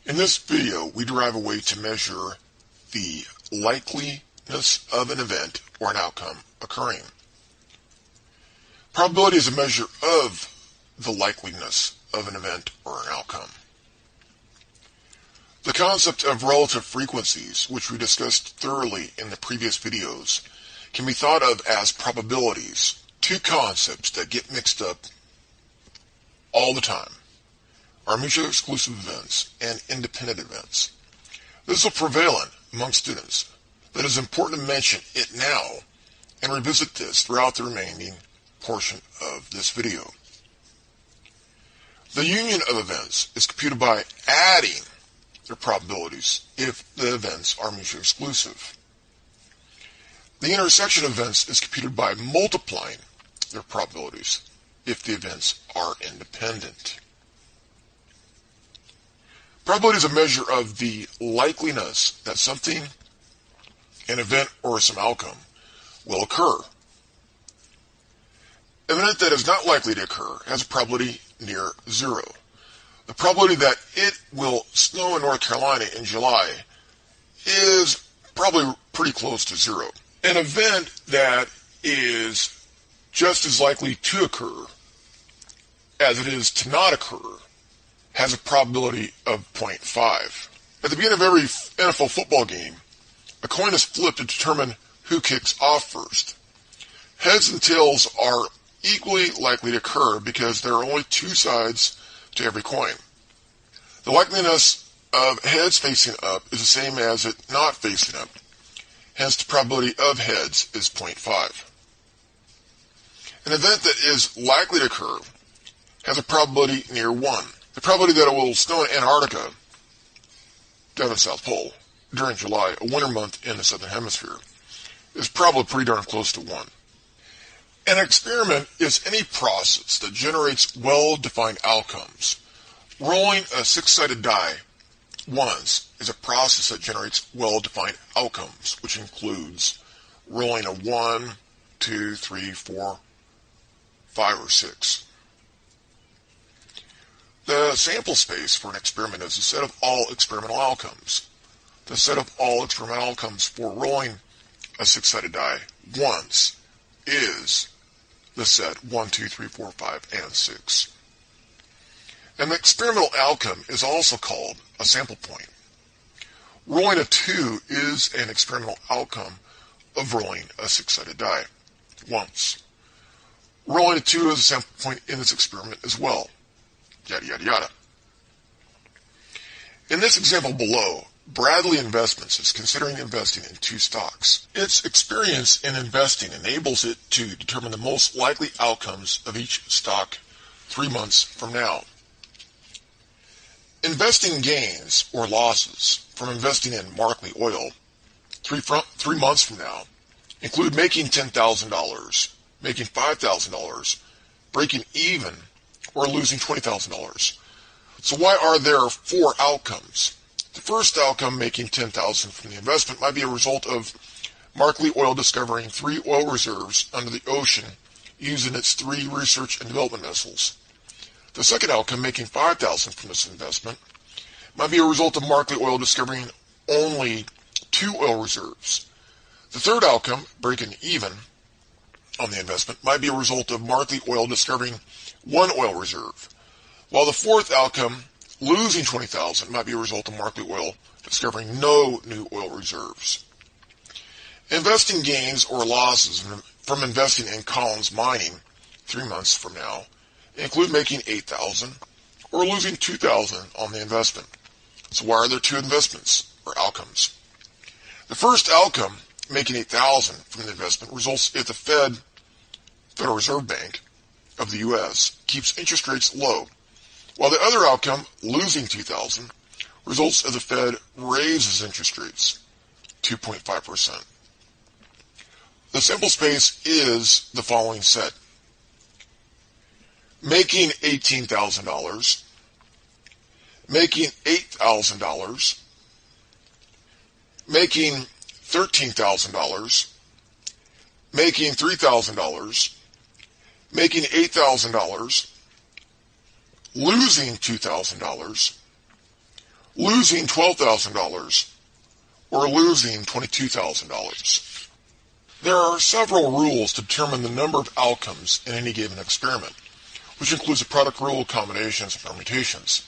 In this video, we derive a way to measure the likeliness of an event or an outcome occurring. Probability is a measure of the likeliness of an event or an outcome. The concept of relative frequencies, which we discussed thoroughly in the previous videos, can be thought of as probabilities, two concepts that get mixed up all the time are mutually exclusive events and independent events. This is prevalent among students, but it is important to mention it now and revisit this throughout the remaining portion of this video. The union of events is computed by adding their probabilities if the events are mutually exclusive. The intersection of events is computed by multiplying their probabilities if the events are independent. Probability is a measure of the likeliness that something, an event, or some outcome will occur. An event that is not likely to occur has a probability near zero. The probability that it will snow in North Carolina in July is probably pretty close to zero. An event that is just as likely to occur as it is to not occur has a probability of 0.5. At the beginning of every NFL football game, a coin is flipped to determine who kicks off first. Heads and tails are equally likely to occur because there are only two sides to every coin. The likeliness of heads facing up is the same as it not facing up. Hence, the probability of heads is 0.5. An event that is likely to occur has a probability near 1. The probability that it will snow in Antarctica, down in the South Pole, during July, a winter month in the Southern Hemisphere, is probably pretty darn close to 1. An experiment is any process that generates well-defined outcomes. Rolling a six-sided die once is a process that generates well-defined outcomes, which includes rolling a 1, 2, 3, 4, 5, or 6. The sample space for an experiment is the set of all experimental outcomes. The set of all experimental outcomes for rolling a six-sided die once is the set 1, 2, 3, 4, 5, and 6. An experimental outcome is also called a sample point. Rolling a 2 is an experimental outcome of rolling a six-sided die once. Rolling a 2 is a sample point in this experiment as well. Yada, yada, yada. In this example below, Bradley Investments is considering investing in 2 stocks. Its experience in investing enables it to determine the most likely outcomes of each stock 3 months from now. Investing gains or losses from investing in Markley Oil 3 months from now include making $10,000, making $5,000, breaking even, or losing $20,000. So why are there 4 outcomes? The first outcome, making $10,000 from the investment, might be a result of Markley Oil discovering 3 oil reserves under the ocean using its 3 research and development vessels. The second outcome, making $5,000 from this investment, might be a result of Markley Oil discovering only 2 oil reserves. The third outcome, breaking even on the investment, might be a result of Markley Oil discovering 1 oil reserve, while the fourth outcome, losing $20,000, might be a result of Markley Oil discovering no new oil reserves. Investing gains or losses from investing in Collins Mining 3 months from now include making $8,000 or losing $2,000 on the investment. So why are there 2 investments or outcomes? The first outcome, making $8,000 from the investment, results if the Federal Reserve Bank of the U.S. keeps interest rates low, while the other outcome, losing $2,000, results if the Fed raises interest rates 2.5%. The sample space is the following set: making $18,000, making $8,000, making $13,000, making $3,000, making $8,000, losing $2,000, losing $12,000, or losing $22,000. There are several rules to determine the number of outcomes in any given experiment, which includes the product rule, combinations, and permutations.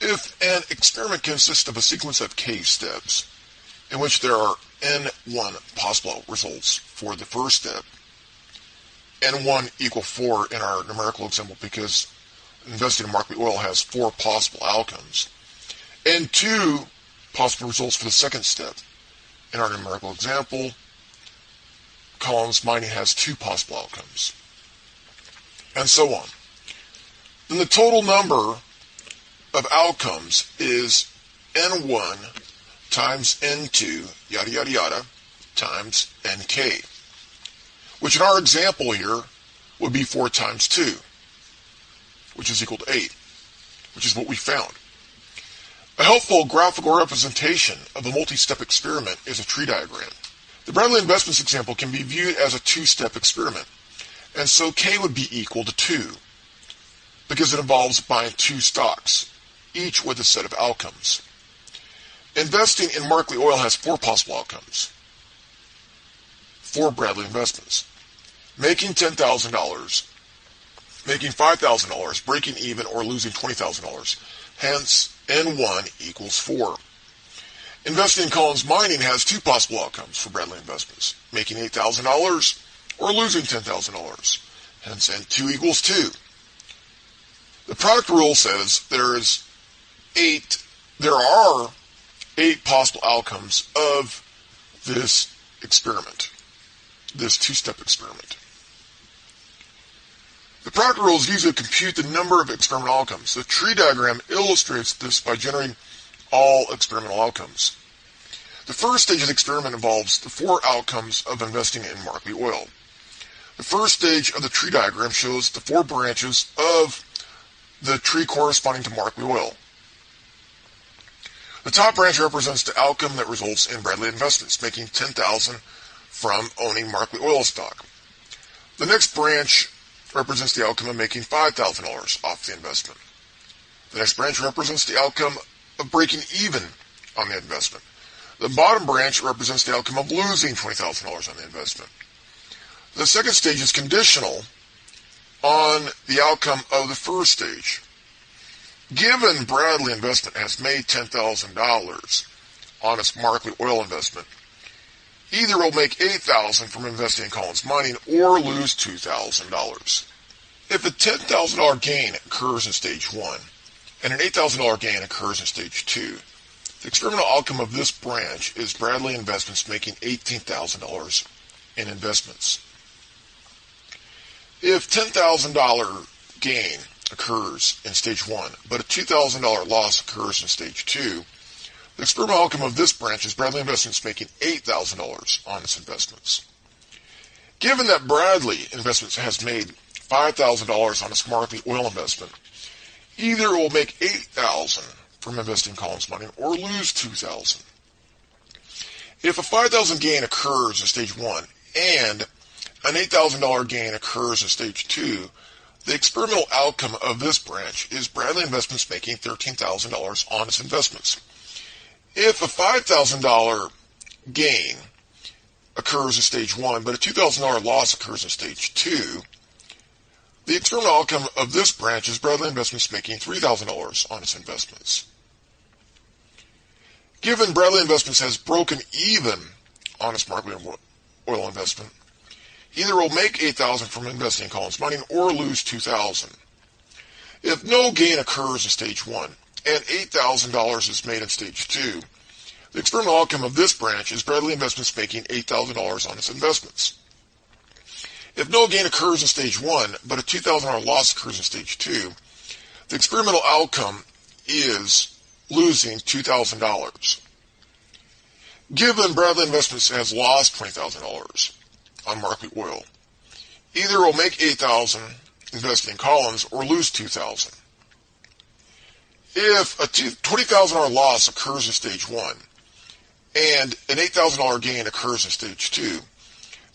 If an experiment consists of a sequence of k steps, in which there are n1 possible results for the first step, n1 equal 4 in our numerical example because investing in markedly oil has 4 possible outcomes, and 2 possible results for the second step. In our numerical example, Collins mining has 2 possible outcomes, and so on. Then the total number of outcomes is n1 times n2, yada yada yada, times nk, which in our example here would be 4 times 2, which is equal to 8, which is what we found. A helpful graphical representation of a multi-step experiment is a tree diagram. The Bradley Investments example can be viewed as a 2-step experiment, and so k would be equal to 2, because it involves buying 2 stocks, each with a set of outcomes. Investing in markedly oil has 4 possible outcomes for Bradley Investments: making $10,000, making $5,000, breaking even, or losing $20,000. Hence, N1 equals 4. Investing in Collins Mining has 2 possible outcomes for Bradley Investments: making $8,000 or losing $10,000. Hence, N2 equals 2. The product rule says there are 8 possible outcomes of this experiment, this 2-step experiment. The product rule is used to compute the number of experimental outcomes. The tree diagram illustrates this by generating all experimental outcomes. The first stage of the experiment involves the 4 outcomes of investing in markedly oil. The first stage of the tree diagram shows the 4 branches of the tree corresponding to markedly oil. The top branch represents the outcome that results in Bradley Investments making $10,000 from owning markedly oil stock. The next branch represents the outcome of making $5,000 off the investment. The next branch represents the outcome of breaking even on the investment. The bottom branch represents the outcome of losing $20,000 on the investment. The second stage is conditional on the outcome of the first stage. Given Bradley Investment has made $10,000 on its markedly oil investment, either it will make $8,000 from investing in Collins Mining or lose $2,000. If a $10,000 gain occurs in stage 1 and an $8,000 gain occurs in stage 2, the experimental outcome of this branch is Bradley Investments making $18,000 in investments. If $10,000 gain occurs in stage 1, but a $2,000 loss occurs in stage 2, the experimental outcome of this branch is Bradley Investments making $8,000 on its investments. Given that Bradley Investments has made $5,000 on its markedly oil investment, either it will make $8,000 from investing in Collins Mining or lose $2,000. If a $5,000 gain occurs in stage 1 and an $8,000 gain occurs in stage 2, the experimental outcome of this branch is Bradley Investments making $13,000 on its investments. If a $5,000 gain occurs in stage 1, but a $2,000 loss occurs in stage 2, the experimental outcome of this branch is Bradley Investments making $3,000 on its investments. Given Bradley Investments has broken even on its markedly oil investment, either it will make $8,000 from investing in Collins Mining or lose $2,000. If no gain occurs in stage 1 and $8,000 is made in stage 2, the experimental outcome of this branch is Bradley Investments making $8,000 on its investments. If no gain occurs in stage 1, but a $2,000 loss occurs in stage 2, the experimental outcome is losing $2,000. Given Bradley Investments has lost $20,000 on markedly oil, either it will make $8,000 investing in Collins or lose $2,000. If a $20,000 loss occurs in stage 1 and an $8,000 gain occurs in stage 2,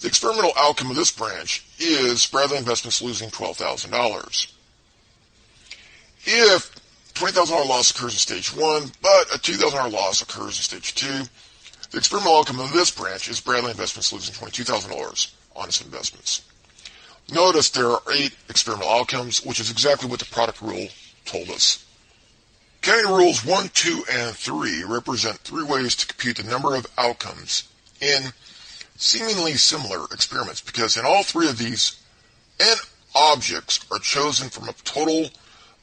the experimental outcome of this branch is Bradley Investments losing $12,000. If $20,000 loss occurs in stage 1, but a $2,000 loss occurs in stage 2. The experimental outcome of this branch is Bradley Investments losing $22,000 on its investments. Notice there are 8 experimental outcomes, which is exactly what the product rule told us. Counting rules 1, 2, and 3 represent 3 ways to compute the number of outcomes in seemingly similar experiments, because in all 3 of these, n objects are chosen from a total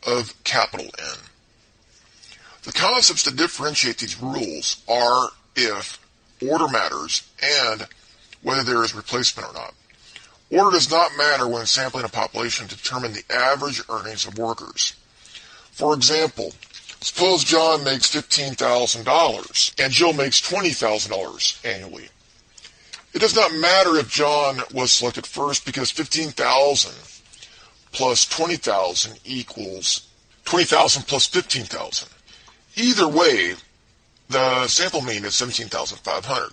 of capital N. The concepts that differentiate these rules are if order matters and whether there is replacement or not. Order does not matter when sampling a population to determine the average earnings of workers. For example, suppose John makes $15,000 and Jill makes $20,000 annually. It does not matter if John was selected first, because 15,000 plus 20,000 equals 20,000 plus 15,000. Either way, the sample mean is 17,500.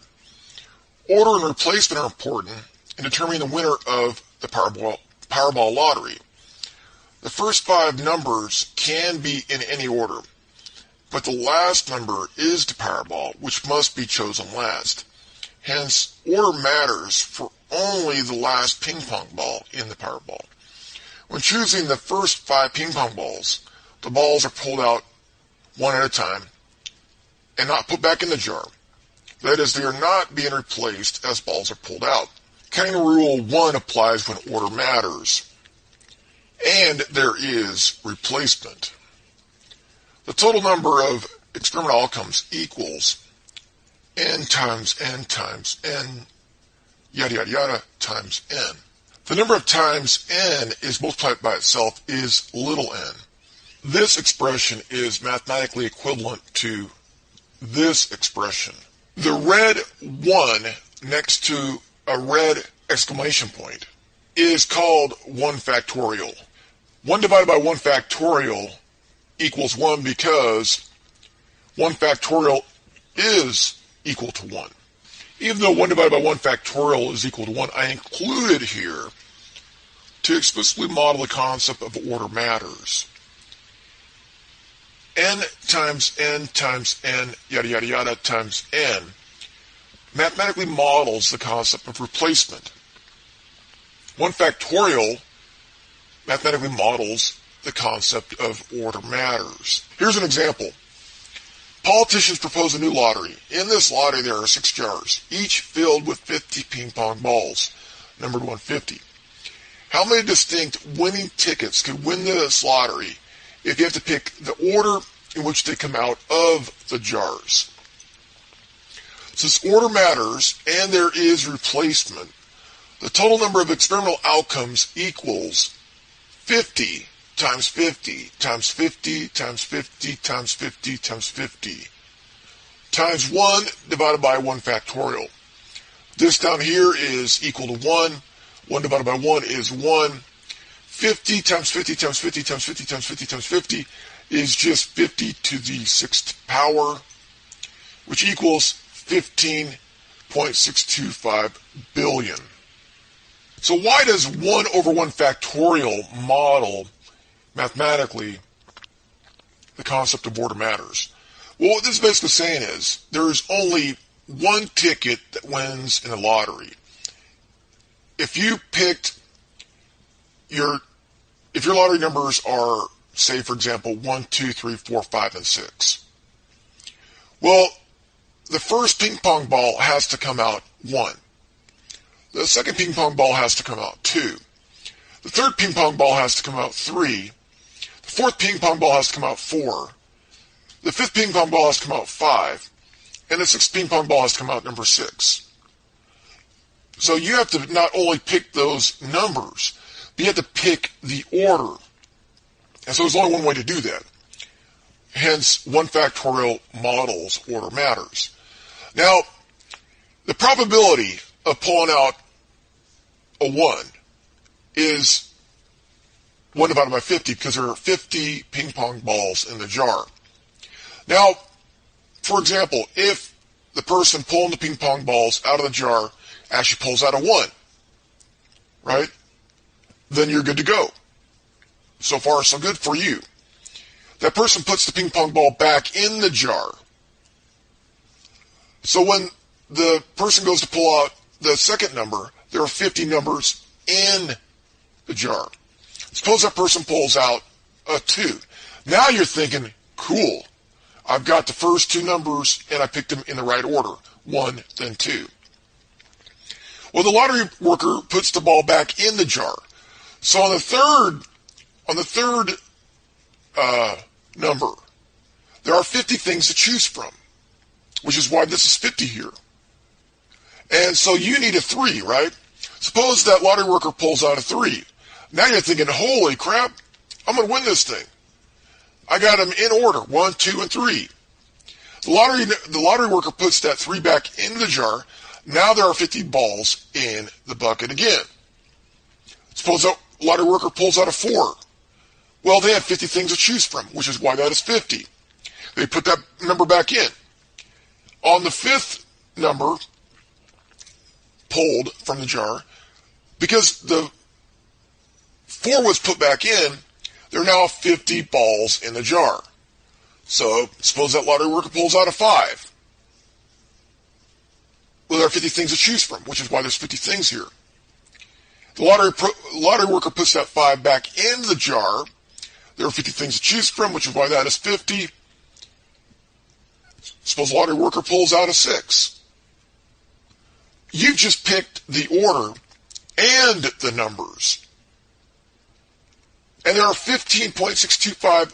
Order and replacement are important in determining the winner of the Powerball lottery. The first 5 numbers can be in any order, but the last number is the Powerball, which must be chosen last. Hence, order matters for only the last ping pong ball in the Powerball. When choosing the first 5 ping pong balls, the balls are pulled out one at a time and not put back in the jar. That is, they are not being replaced as balls are pulled out. Counting rule 1 applies when order matters and there is replacement. The total number of experimental outcomes equals n times n times n, yada yada yada, times n. The number of times n is multiplied by itself is little n. This expression is mathematically equivalent to this expression. The red 1 next to a red exclamation point is called 1 factorial. 1 divided by 1 factorial equals 1 because 1 factorial is equal to 1. Even though 1 divided by 1 factorial is equal to 1, I included here to explicitly model the concept of order matters. N times n times n, yada yada yada, times n mathematically models the concept of replacement. 1 factorial mathematically models the concept of order matters. Here's an example. Politicians propose a new lottery. In this lottery there are 6 jars, each filled with 50 ping pong balls, numbered 150. How many distinct winning tickets could win this lottery if you have to pick the order in which they come out of the jars? Since order matters and there is replacement, the total number of experimental outcomes equals 50 times 50 times 50 times 50 times 50 times 50 times 1 divided by 1 factorial. This down here is equal to 1. 1 divided by 1 is 1. 50 times 50 times 50 times 50 times 50 times 50 is just 50 to the 6th power, which equals 15.625 billion. So why does 1 over 1 factorial model mathematically the concept of order matters? Well, what this is basically saying is there is only one ticket that wins in a lottery. If you picked your lottery numbers are, say, for example, 1, 2, 3, 4, 5, and 6. Well, the first ping pong ball has to come out 1. The second ping pong ball has to come out 2. The third ping pong ball has to come out 3. The fourth ping pong ball has to come out 4. The fifth ping pong ball has to come out 5. And the sixth ping pong ball has to come out number 6. So you have to not only pick those numbers, but you have to pick the order. And so there's only one way to do that. Hence, 1 factorial models order matters. Now, the probability of pulling out a 1 is 1 divided by 50 because there are 50 ping pong balls in the jar. Now, for example, if the person pulling the ping pong balls out of the jar actually pulls out a 1, right? Then you're good to go. So far, so good for you. that person puts the ping pong ball back in the jar. So when the person goes to pull out the second number, there are 50 numbers in the jar. Suppose that person pulls out a 2. Now you're thinking, cool, I've got the first 2 numbers and I picked them in the right order, 1, then 2. Well, the lottery worker puts the ball back in the jar. So on the third number, there are 50 things to choose from, which is why this is 50 here. And so you need a 3, right? Suppose that lottery worker pulls out a 3. Now you're thinking, holy crap, I'm going to win this thing. I got them in order, 1, 2, and 3. The lottery worker puts that 3 back in the jar. Now there are 50 balls in the bucket again. Suppose that lottery worker pulls out a 4. Well, they have 50 things to choose from, which is why that is 50. They put that number back in. On the 5th number pulled from the jar, because the 4 was put back in, there are now 50 balls in the jar. So, suppose that lottery worker pulls out a 5. Well, there are 50 things to choose from, which is why there's 50 things here. The lottery worker puts that 5 back in the jar. There are 50 things to choose from, which is why that is 50. Suppose the lottery worker pulls out a 6. You've just picked the order and the numbers. And there are 15.625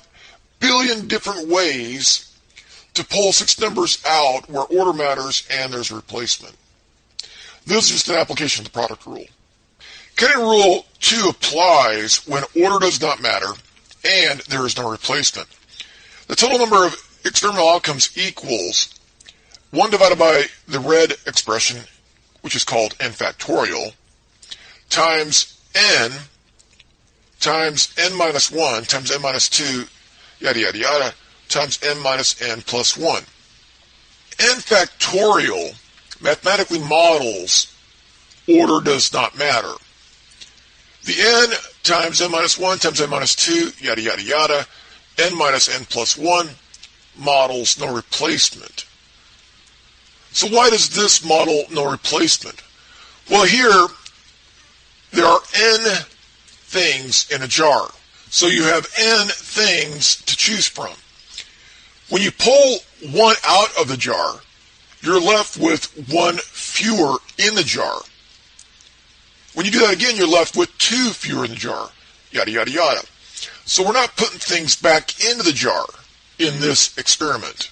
billion different ways to pull 6 numbers out where order matters and there's a replacement. This is just an application of the product rule. Cutting rule 2 applies when order does not matter and there is no replacement. The total number of experimental outcomes equals 1 divided by the red expression, which is called n factorial, times n times n minus 1 times n minus 2, yada yada yada, times n minus n plus 1. N factorial mathematically models order does not matter. The n times n minus 1 times n minus 2, yada yada yada, n minus n plus 1 models no replacement. So why does this model no replacement? Well, here there are n things in a jar. So you have n things to choose from. When you pull 1 out of the jar, you're left with 1 fewer in the jar. When you do that again, you're left with 2 fewer in the jar, yada yada yada. So we're not putting things back into the jar in this experiment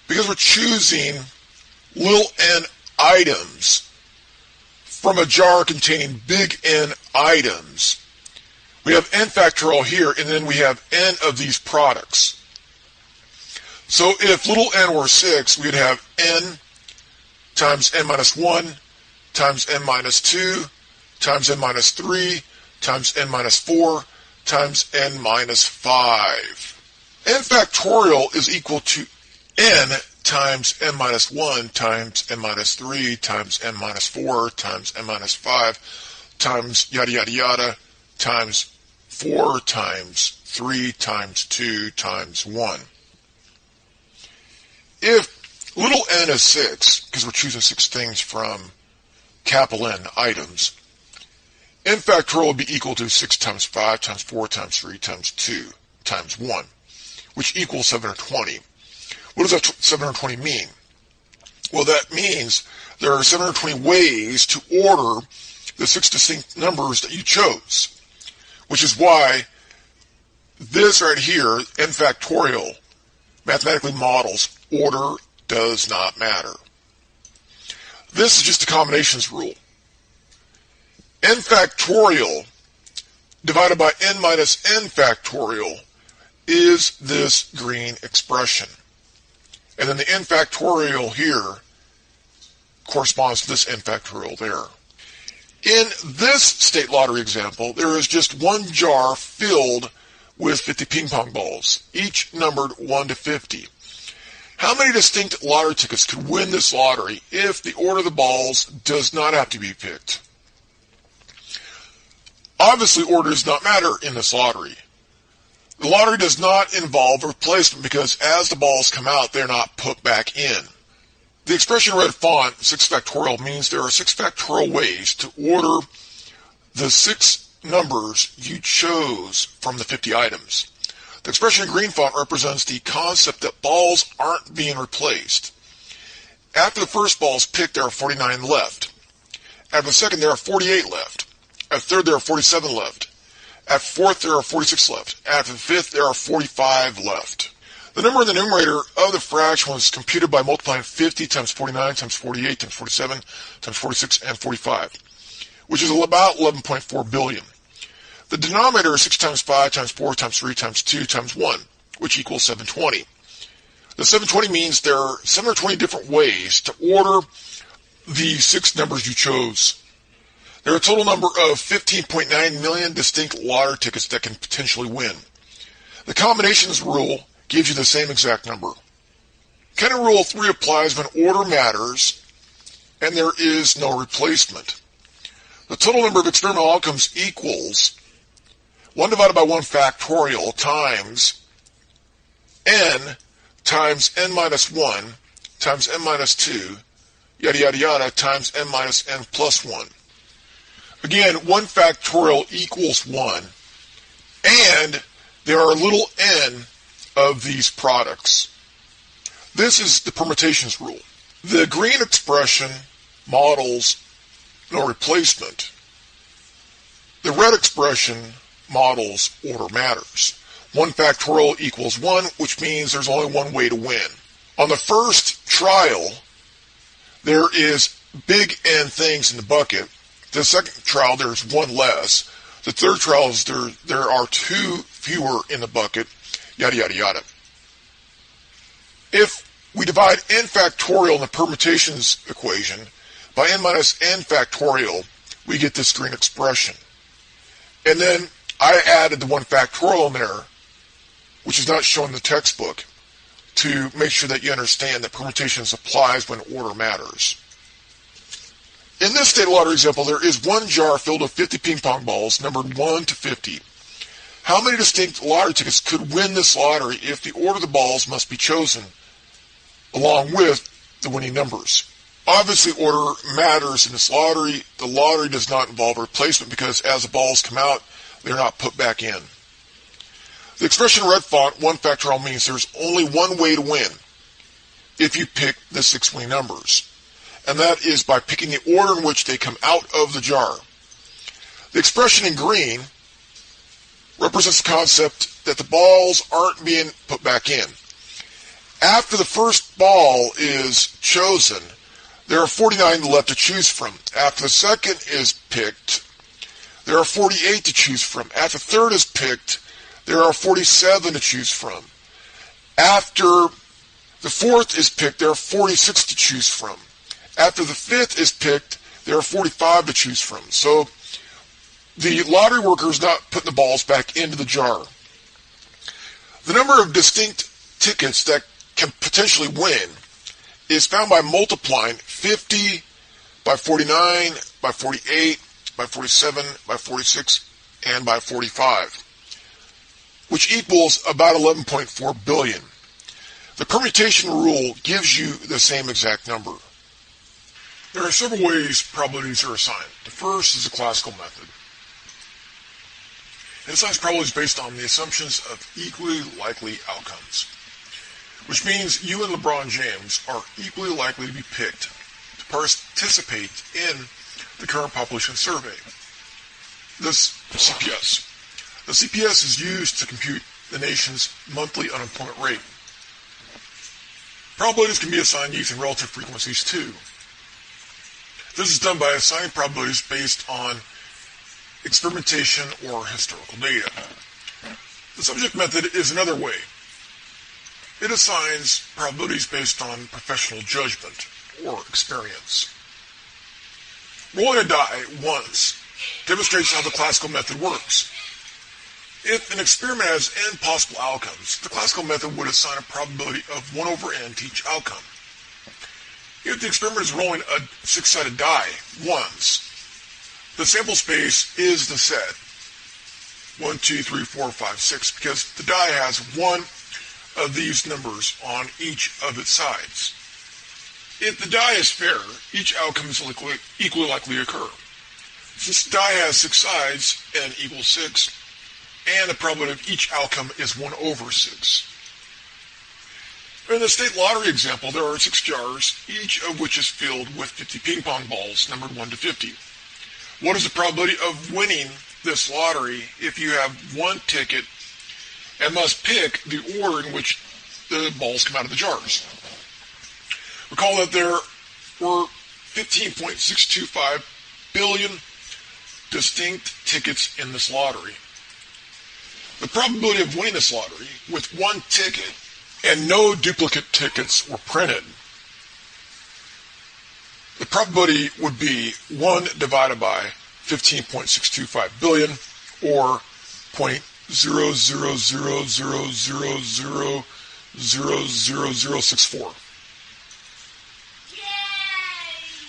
because we're choosing little n items from a jar containing big N items. We have n factorial here, and then we have n of these products. So if little n were 6, we'd have n times n minus 1 times n minus 2 times n minus 3 times n minus 4 times n minus 5. N factorial is equal to n times n minus 1 times n minus 3 times n minus 4 times n minus 5 times yada yada yada times 4 times 3 times 2 times 1. If little n is 6, because we're choosing 6 things from capital N items, n factorial would be equal to 6 times 5 times 4 times 3 times 2 times 1, which equals 720. What does that 720 mean? Well, that means there are 720 ways to order the 6 distinct numbers that you chose, which is why this right here, n factorial, mathematically models order does not matter. This is just a combinations rule. N factorial divided by n minus n factorial is this green expression. And then the n factorial here corresponds to this n factorial there. In this state lottery example, there is just one jar filled with 50 ping pong balls, each numbered 1 to 50. How many distinct lottery tickets could win this lottery if the order of the balls does not have to be picked? Obviously, order does not matter in this lottery. The lottery does not involve a replacement because as the balls come out, they're not put back in. The expression in red font, 6 factorial, means there are 6 factorial ways to order the 6 numbers you chose from the 50 items. The expression in green font represents the concept that balls aren't being replaced. After the first ball is picked, there are 49 left. After the second, there are 48 left. At the third, there are 47 left. At the fourth, there are 46 left. After the fifth, there are 45 left. The number in the numerator of the fraction was computed by multiplying 50 times 49 times 48 times 47 times 46 and 45, which is about 11.4 billion. The denominator is 6 times 5 times 4 times 3 times 2 times 1, which equals 720. The 720 means there are 720 different ways to order the 6 numbers you chose. There are a total number of 15.9 million distinct lottery tickets that can potentially win. The combinations rule gives you the same exact number. Counting rule 3 applies when order matters and there is no replacement. The total number of experimental outcomes equals 1 divided by 1 factorial times n times n minus 1 times n minus 2, yada yada yada, times n minus n plus 1. Again, 1 factorial equals 1, and there are little n of these products. This is the permutations rule. The green expression models no replacement. The red expression models order matters. 1 factorial equals 1, which means there's only one way to win. On the first trial, there is big N things in the bucket. The second trial, there's 1 less. The third trial is there are 2 fewer in the bucket, yada yada yada. If we divide n factorial in the permutations equation by n minus n factorial, we get this green expression. And then I added the 1 factorial in there, which is not shown in the textbook, to make sure that you understand that permutations applies when order matters. In this state lottery example, there is 1 jar filled with 50 ping pong balls, numbered 1 to 50. How many distinct lottery tickets could win this lottery if the order of the balls must be chosen, along with the winning numbers? Obviously, order matters in this lottery. The lottery does not involve a replacement because as the balls come out, they're not put back in. The expression in red font, 1 factorial, means there's only one way to win if you pick the 6 winning numbers, and that is by picking the order in which they come out of the jar. The expression in green represents the concept that the balls aren't being put back in. After the first ball is chosen, there are 49 left to choose from. After the second is picked, there are 48 to choose from. After the third is picked, there are 47 to choose from. After the fourth is picked, there are 46 to choose from. After the fifth is picked, there are 45 to choose from. So the lottery worker is not putting the balls back into the jar. The number of distinct tickets that can potentially win is found by multiplying 50 by 49 by 48 by 47 by 46 and by 45, which equals about 11.4 billion. The permutation rule gives you the same exact number. There are several ways probabilities are assigned. The first is the classical method. It assigns probabilities based on the assumptions of equally likely outcomes, which means you and LeBron James are equally likely to be picked to participate in the current population survey, this CPS. The CPS is used to compute the nation's monthly unemployment rate. Probabilities can be assigned using relative frequencies too. This is done by assigning probabilities based on experimentation or historical data. The subject method is another way. It assigns probabilities based on professional judgment or experience. Rolling a die once demonstrates how the classical method works. If an experiment has n possible outcomes, the classical method would assign a probability of 1 over n to each outcome. If the experiment is rolling a 6-sided die once, the sample space is the set. 1, 2, 3, 4, 5, 6, because the die has one of these numbers on each of its sides. If the die is fair, each outcome is equally likely to occur. Since the die has 6 sides and equals 6, and the probability of each outcome is 1 over 6. In the state lottery example, there are 6 jars, each of which is filled with 50 ping pong balls numbered 1 to 50. What is the probability of winning this lottery if you have one ticket and must pick the order in which the balls come out of the jars? Recall that there were 15.625 billion distinct tickets in this lottery. The probability of winning this lottery with one ticket and no duplicate tickets were printed, the probability would be 1 divided by 15.625 billion, or 0.0000000064.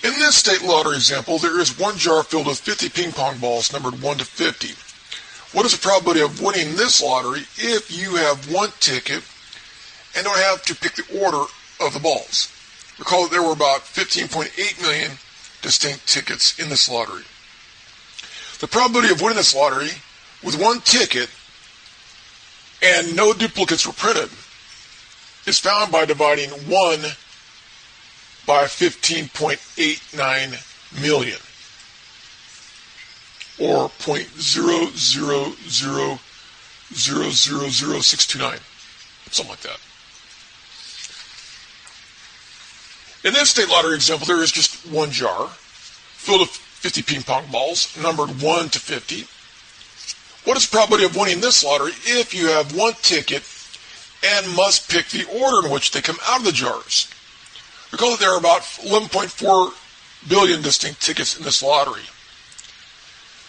In this state lottery example, there is one jar filled with 50 ping pong balls numbered 1 to 50. What is the probability of winning this lottery if you have one ticket and don't have to pick the order of the balls? Recall that there were about 15.8 million distinct tickets in this lottery. The probability of winning this lottery with one ticket and no duplicates were printed is found by dividing 1 by 15.89 million, or 0.000000629, something like that. In this state lottery example, there is just one jar filled with 50 ping pong balls numbered 1 to 50. What is the probability of winning this lottery if you have one ticket and must pick the order in which they come out of the jars? Recall that there are about 11.4 billion distinct tickets in this lottery.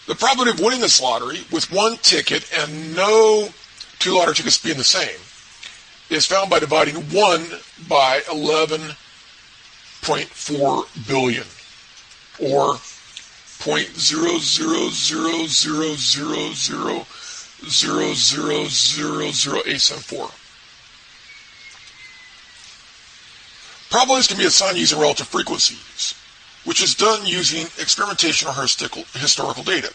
The probability of winning this lottery with one ticket and no two lottery tickets being the same is found by dividing 1 by 11.4 billion, or 0.000000000874. Probabilities can be assigned using relative frequencies, which is done using experimentation or historical data.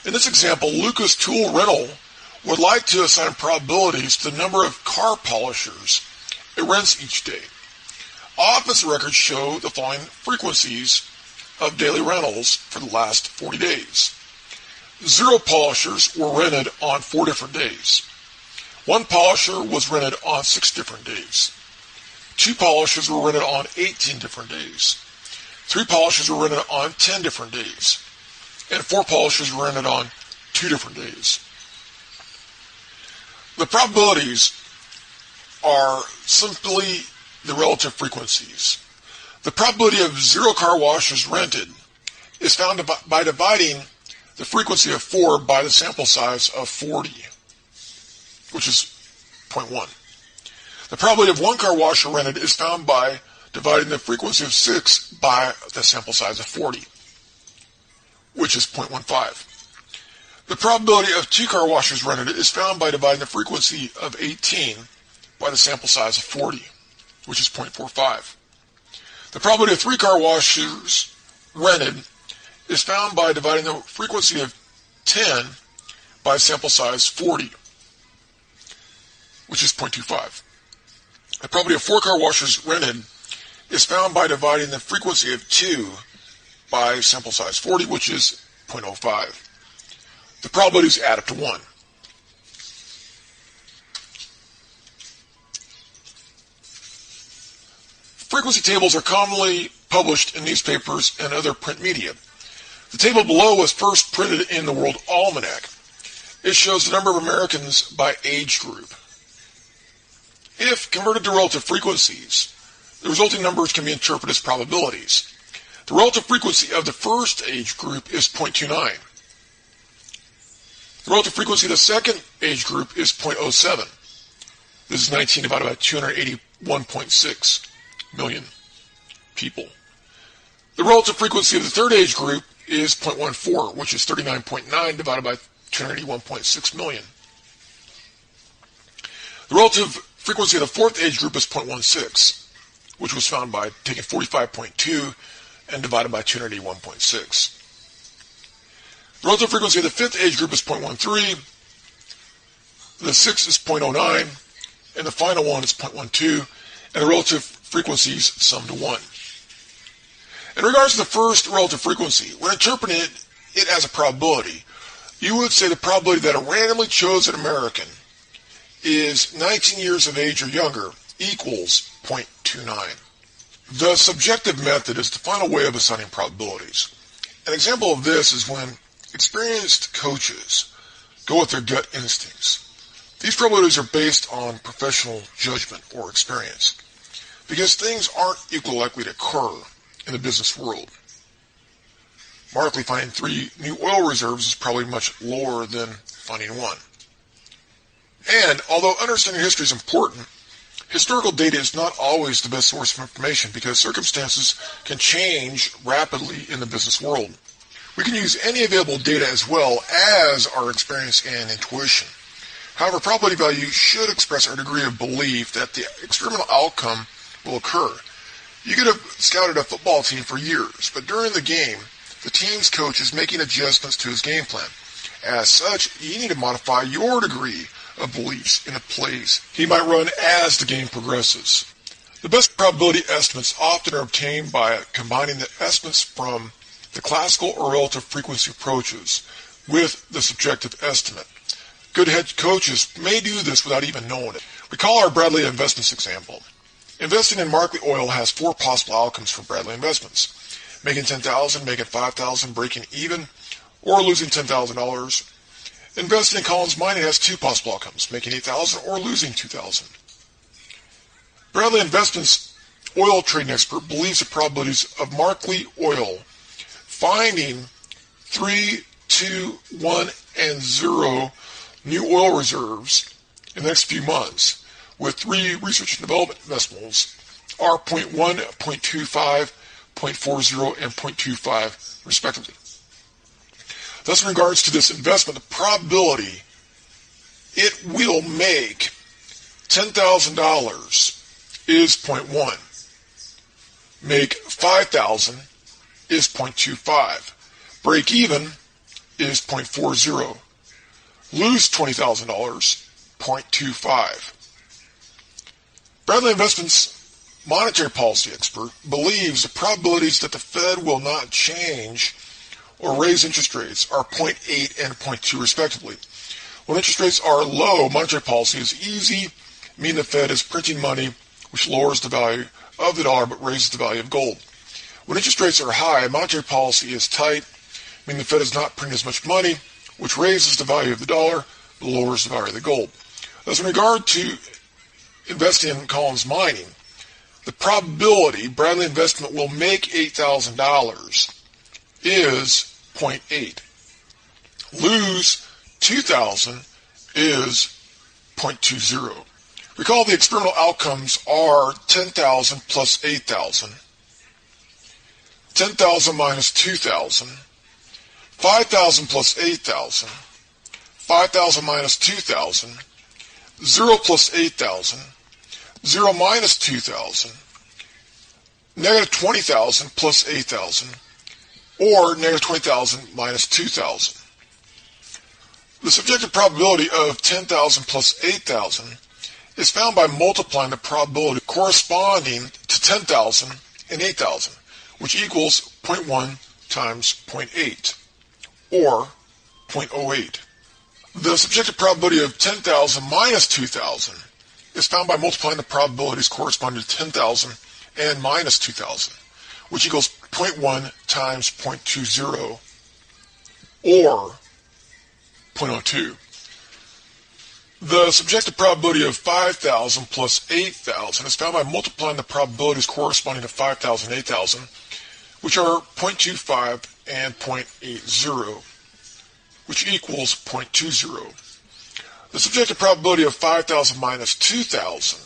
In this example, Lucas Tool Rental would like to assign probabilities to the number of car polishers it rents each day. Office records show the following frequencies of daily rentals for the last 40 days. 0 polishers were rented on 4 different days. 1 polisher was rented on 6 different days. 2 polishers were rented on 18 different days. 3 polishers were rented on 10 different days. And 4 polishers were rented on 2 different days. The probabilities are simply the relative frequencies. The probability of 0 car washers rented is found by dividing the frequency of 4 by the sample size of 40, which is 0.1. The probability of 1 car washer rented is found by dividing the frequency of 6 by the sample size of 40, which is 0.15. The probability of 2 car washers rented is found by dividing the frequency of 18 by the sample size of 40, which is 0.45. The probability of 3 car washers rented is found by dividing the frequency of 10 by sample size 40, which is 0.25. The probability of 4 car washers rented is found by dividing the frequency of 2 by sample size 40, which is 0.05. The probabilities add up to 1. Frequency tables are commonly published in newspapers and other print media. The table below was first printed in the World Almanac. It shows the number of Americans by age group. If converted to relative frequencies, the resulting numbers can be interpreted as probabilities. The relative frequency of the first age group is 0.29. The relative frequency of the second age group is 0.07. This is 19 divided by 281.6 million people. The relative frequency of the third age group is 0.14, which is 39.9 divided by 281.6 million. The relative frequency of the fourth age group is 0.16, which was found by taking 45.2 and divided by 281.6. The relative frequency of the fifth age group is 0.13, the sixth is 0.09, and the final one is 0.12, and the relative frequencies sum to 1. In regards to the first relative frequency, when interpreting it as a probability, you would say the probability that a randomly chosen American is 19 years of age or younger equals 0.29. The subjective method is the final way of assigning probabilities. An example of this is when experienced coaches go with their gut instincts. These probabilities are based on professional judgment or experience, because things aren't equally likely to occur in the business world. Markedly finding 3 new oil reserves is probably much lower than finding 1. And although understanding history is important, historical data is not always the best source of information because circumstances can change rapidly in the business world. We can use any available data as well as our experience and intuition. However, probability value should express our degree of belief that the experimental outcome will occur. You could have scouted a football team for years, but during the game, the team's coach is making adjustments to his game plan. As such, you need to modify your degree of beliefs in the plays he might run as the game progresses. The best probability estimates often are obtained by combining the estimates from the classical or relative frequency approaches with the subjective estimate. Good head coaches may do this without even knowing it. Recall our Bradley Investments example. Investing in Markley Oil has 4 possible outcomes for Bradley Investments: making $10,000, making $5,000, breaking even, or losing $10,000. Investing in Collins Mining has 2 possible outcomes: making $8,000 or losing $2,000. Bradley Investments oil trading expert believes the probabilities of Markley Oil finding 3, 2, 1, and 0 new oil reserves in the next few months, with 3 research and development decimals, are 0.1, 0.25, 0.40, and 0.25, respectively. Thus, in regards to this investment, the probability it will make $10,000 is 0.1. Make $5,000 is 0.25. Break even is 0.40. Lose $20,000, 0.25. Bradley Investments monetary policy expert believes the probabilities that the Fed will not change or raise interest rates are 0.8 and 0.2 respectively. When interest rates are low, monetary policy is easy, meaning the Fed is printing money, which lowers the value of the dollar but raises the value of gold. When interest rates are high, monetary policy is tight, meaning the Fed is not printing as much money, which raises the value of the dollar but lowers the value of the gold. Thus, in regard to investing in Collins Mining, the probability Bradley Investment will make $8,000 is 0.8. Lose $2,000 is 0.20. Recall the experimental outcomes are 10,000 plus 8,000, 10,000 minus 2,000, 5,000 plus 8,000, 5,000 minus 2,000, 0 plus 8,000, 0 minus 2,000, negative 20,000 plus 8,000, or negative 20,000 minus 2,000. The subjective probability of 10,000 plus 8,000 is found by multiplying the probability corresponding to 10,000 and 8,000, which equals 0.1 times 0.8, or 0.08. The subjective probability of 10,000 minus 2,000 is found by multiplying the probabilities corresponding to 10,000 and minus 2,000, which equals 0.1 times 0.20, or 0.02. The subjective probability of 5,000 plus 8,000 is found by multiplying the probabilities corresponding to 5,000 and 8,000, which are 0.25 and 0.80, which equals 0.20. The subjective probability of 5,000 minus 2,000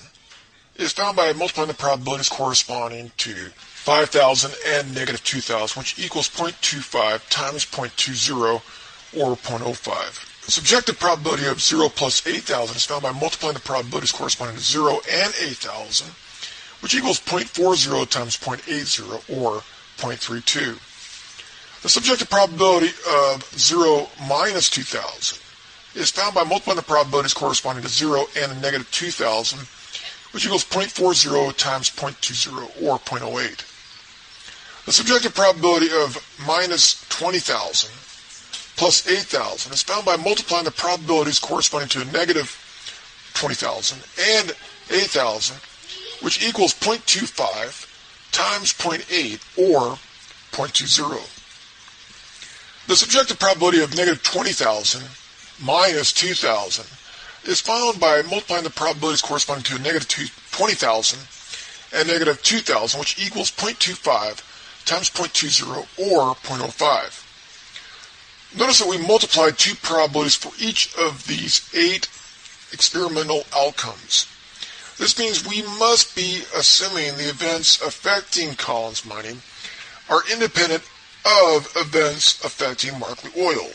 is found by multiplying the probabilities corresponding to 5,000 and negative 2,000, which equals 0.25 times 0.20, or 0.05. Subjective probability of 0 plus 8,000 is found by multiplying the probabilities corresponding to 0 and 8,000, which equals 0.40 times 0.80, or 0.32. The subjective probability of 0 minus 2,000 is found by multiplying the probabilities corresponding to 0 and a negative 2,000, which equals 0.40 times 0.20, or 0.08. The subjective probability of minus 20,000 plus 8,000 is found by multiplying the probabilities corresponding to a negative 20,000 and 8,000, which equals 0.25 times 0.8, or 0.20. The subjective probability of negative 20,000 minus 2,000 is found by multiplying the probabilities corresponding to a negative 20,000 and negative 2,000, which equals 0.25 times 0.20, or 0.05. Notice that we multiplied two probabilities for each of these 8 experimental outcomes. This means we must be assuming the events affecting Collins mining are independent of events affecting Markley oil.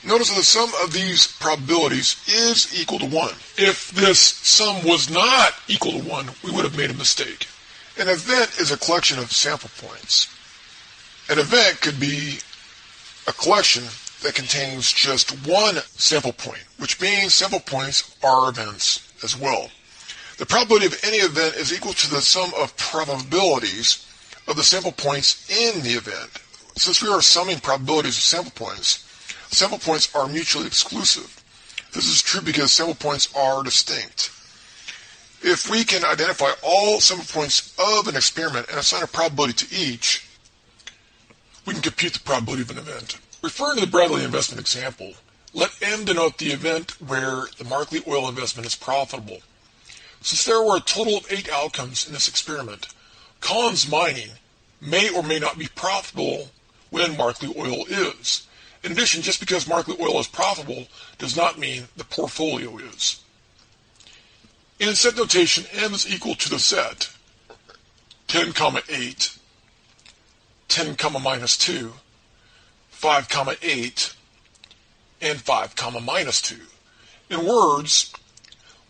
Notice that the sum of these probabilities is equal to 1. If this sum was not equal to 1, we would have made a mistake. An event is a collection of sample points. An event could be a collection that contains just one sample point, which means sample points are events as well. The probability of any event is equal to the sum of probabilities of the sample points in the event. Since we are summing probabilities of sample points are mutually exclusive. This is true because sample points are distinct. If we can identify all sample points of an experiment and assign a probability to each, we can compute the probability of an event. Referring to the Bradley investment example, let M denote the event where the Markley oil investment is profitable. Since there were a total of 8 outcomes in this experiment, Collins mining may or may not be profitable when Markley oil is. In addition, just because Markley oil is profitable does not mean the portfolio is. In set notation, M is equal to the set 10, 8, 10, minus 2, 5, 8, and 5, minus 2. In words,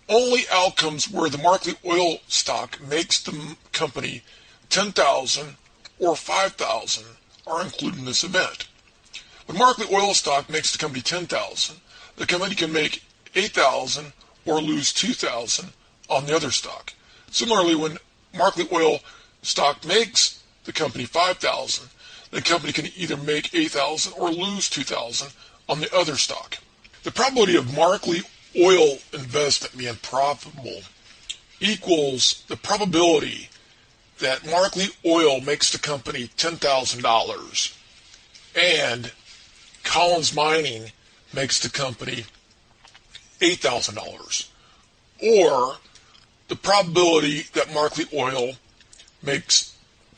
only outcomes where the Markley oil stock makes the company 10,000 or 5,000 are included in this event. When Markley oil stock makes the company 10,000, the company can make 8,000 or lose 2,000 on the other stock. Similarly, when Markley oil stock makes the company 5,000, the company can either make 8,000 or lose 2,000 on the other stock. The probability of Markley oil investment being profitable equals the probability that Markley oil makes the company $10,000 and Collins mining makes the company $8,000, or the probability that Markley oil makes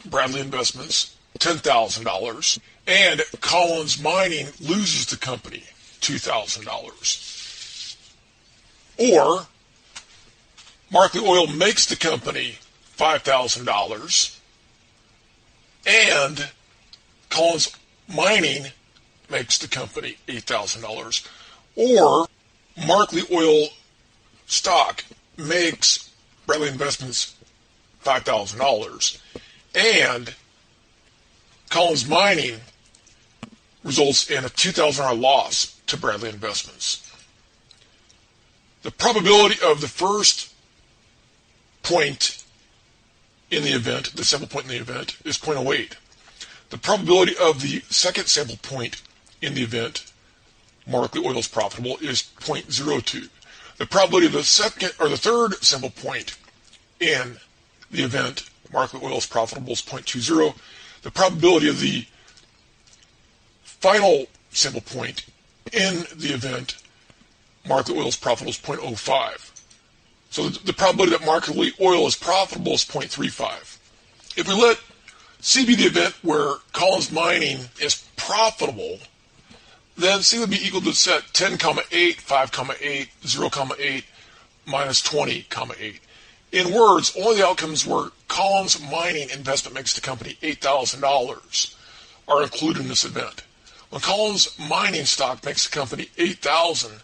Bradley Investments $10,000 and Collins mining loses the company $2,000, or Markley oil makes the company $5,000 and Collins mining makes the company $8,000, or Markley oil stock makes Bradley Investments $5,000 and Collins mining results in a $2,000 loss to Bradley Investments. The probability of the first point in the event, the sample point in the event, is 0.08. The probability of the second sample point in the event, Markley oil is profitable, is 0.02. The probability of the second or the third sample point in the event, Markley oil is profitable, is 0.20. The probability of the final sample point in the event, Markley oil is profitable, is 0.05. So the probability that Markley oil is profitable is 0.35. If we let C be the event where Collins mining is profitable, then C would be equal to the set 10, 8, 5, 8, 0, 8, minus 20, 8. In words, only the outcomes where Collins mining investment makes the company $8,000 are included in this event. When Collins Mining stock makes the company $8,000,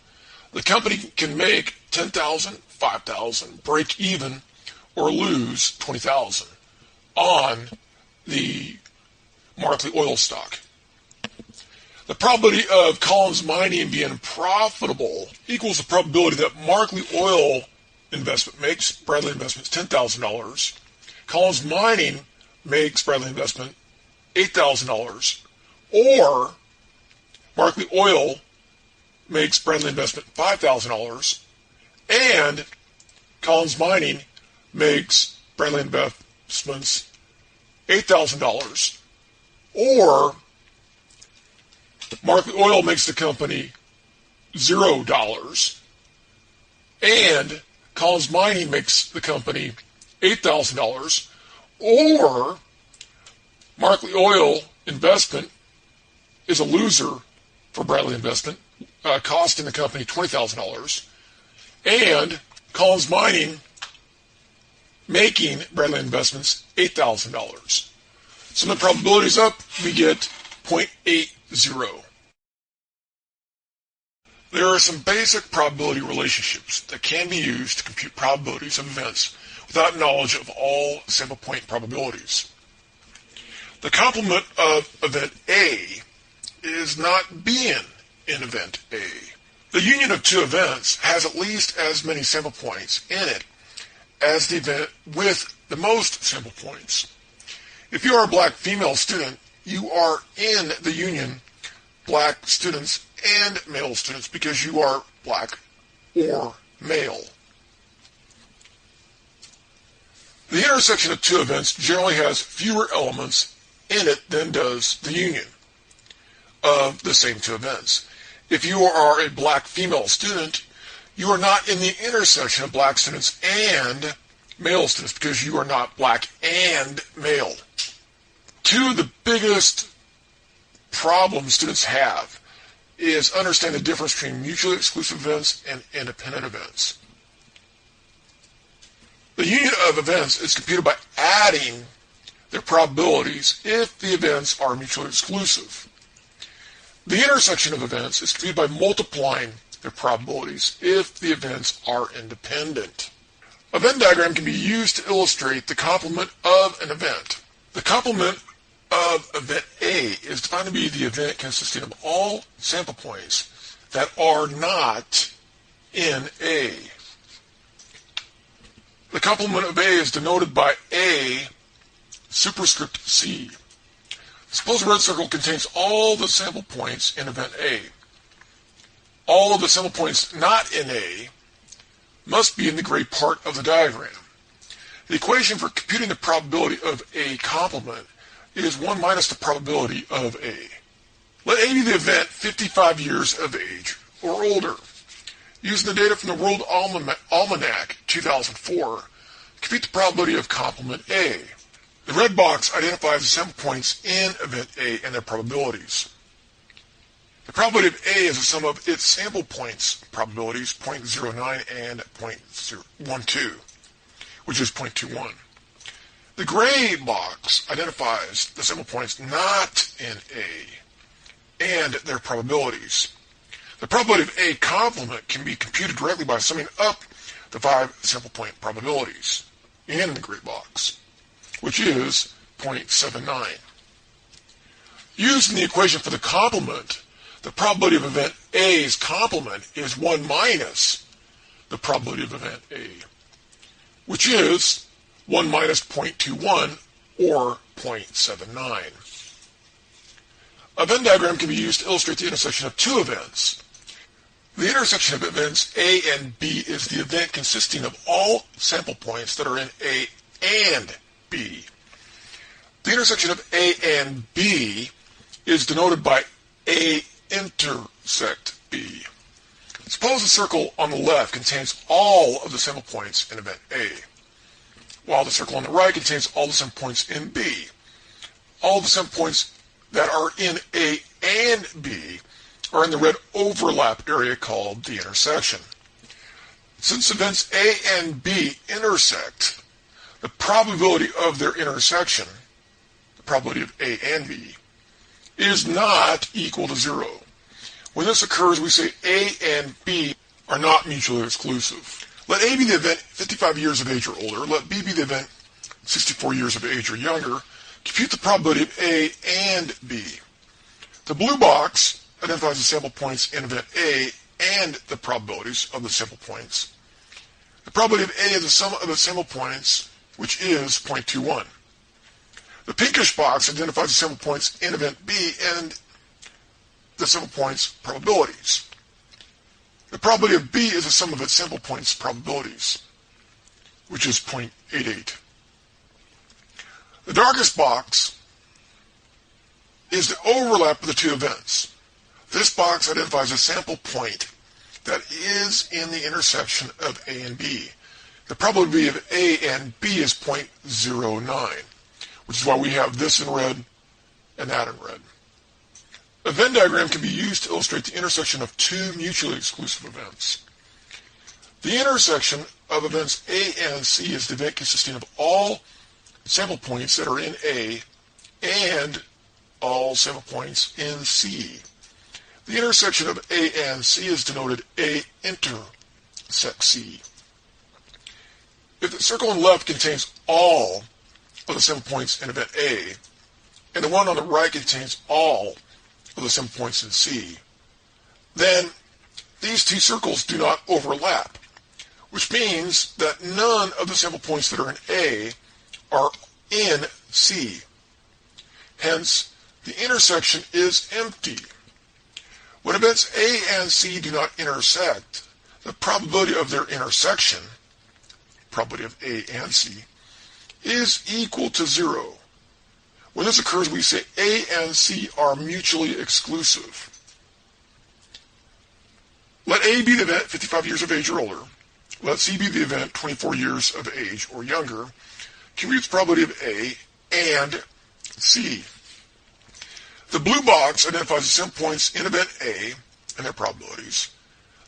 the company can make $10,000, $5,000, break even, or lose $20,000 on the Markley Oil stock. The probability of Collins Mining being profitable equals the probability that Markley Oil investment makes Bradley Investments $10,000, Collins Mining makes Bradley Investment $8,000, or Markley Oil makes Bradley Investment $5,000, and Collins Mining makes Bradley Investments $8,000, or Markley Oil makes the company $0, and Collins Mining makes the company $8,000, or Markley Oil investment is a loser for Bradley Investment, costing the company $20,000, and Collins Mining making Bradley Investments $8,000. Sum the probabilities up, we get 0.80. There are some basic probability relationships that can be used to compute probabilities of events without knowledge of all sample point probabilities. The complement of event A is not being in event A. The union of two events has at least as many sample points in it as the event with the most sample points. If you are a black female student, you are in the union black students and male students because you are black or male. The intersection of two events generally has fewer elements in it than does the union of the same two events. If you are a black female student, you are not in the intersection of black students and male students because you are not black and male. Two of the biggest problems students have is understand the difference between mutually exclusive events and independent events. The union of events is computed by adding their probabilities if the events are mutually exclusive. The intersection of events is computed by multiplying their probabilities if the events are independent. A Venn diagram can be used to illustrate the complement of an event. The complement of event A is defined to be the event consisting of all sample points that are not in A. The complement of A is denoted by A superscript C. Suppose a red circle contains all the sample points in event A. All of the sample points not in A must be in the gray part of the diagram. The equation for computing the probability of A complement is 1 minus the probability of A. Let A be the event 55 years of age or older. Using the data from the World Almanac 2004, compute the probability of complement A. The red box identifies the sample points in event A and their probabilities. The probability of A is the sum of its sample points probabilities, 0.09 and 0.12, which is 0.21. The gray box identifies the sample points not in A and their probabilities. The probability of A complement can be computed directly by summing up the 5 sample point probabilities in the gray box, which is 0.79. Using the equation for the complement, the probability of event A's complement is 1 minus the probability of event A, which is 1 minus 0.21 or 0.79. A Venn diagram can be used to illustrate the intersection of two events. The intersection of events A and B is the event consisting of all sample points that are in A and B. The intersection of A and B is denoted by A intersect B. Suppose the circle on the left contains all of the sample points in event A, while the circle on the right contains all the sample points in B. All the sample points that are in A and B are in the red overlap area called the intersection. Since events A and B intersect, the probability of their intersection, the probability of A and B, is not equal to 0. When this occurs, we say A and B are not mutually exclusive. Let A be the event 55 years of age or older. Let B be the event 64 years of age or younger. Compute the probability of A and B. The blue box identifies the sample points in event A and the probabilities of the sample points. The probability of A is the sum of the sample points, which is 0.21. The pinkish box identifies the sample points in event B and the sample points probabilities. The probability of B is the sum of its sample points probabilities, which is 0.88. The darkest box is the overlap of the two events. This box identifies a sample point that is in the intersection of A and B. The probability of A and B is 0.09, which is why we have this in red and that in red. A Venn diagram can be used to illustrate the intersection of two mutually exclusive events. The intersection of events A and C is the event consisting of all sample points that are in A and all sample points in C. The intersection of A and C is denoted A intersect C. If the circle on the left contains all of the sample points in event A, and the one on the right contains all of the sample points in C, then these two circles do not overlap, which means that none of the sample points that are in A are in C. Hence, the intersection is empty. When events A and C do not intersect, the probability of their intersection, probability of A and C, is equal to 0. When this occurs, we say A and C are mutually exclusive. Let A be the event 55 years of age or older. Let C be the event 24 years of age or younger. Compute the probability of A and C. The blue box identifies the sample points in event A and their probabilities.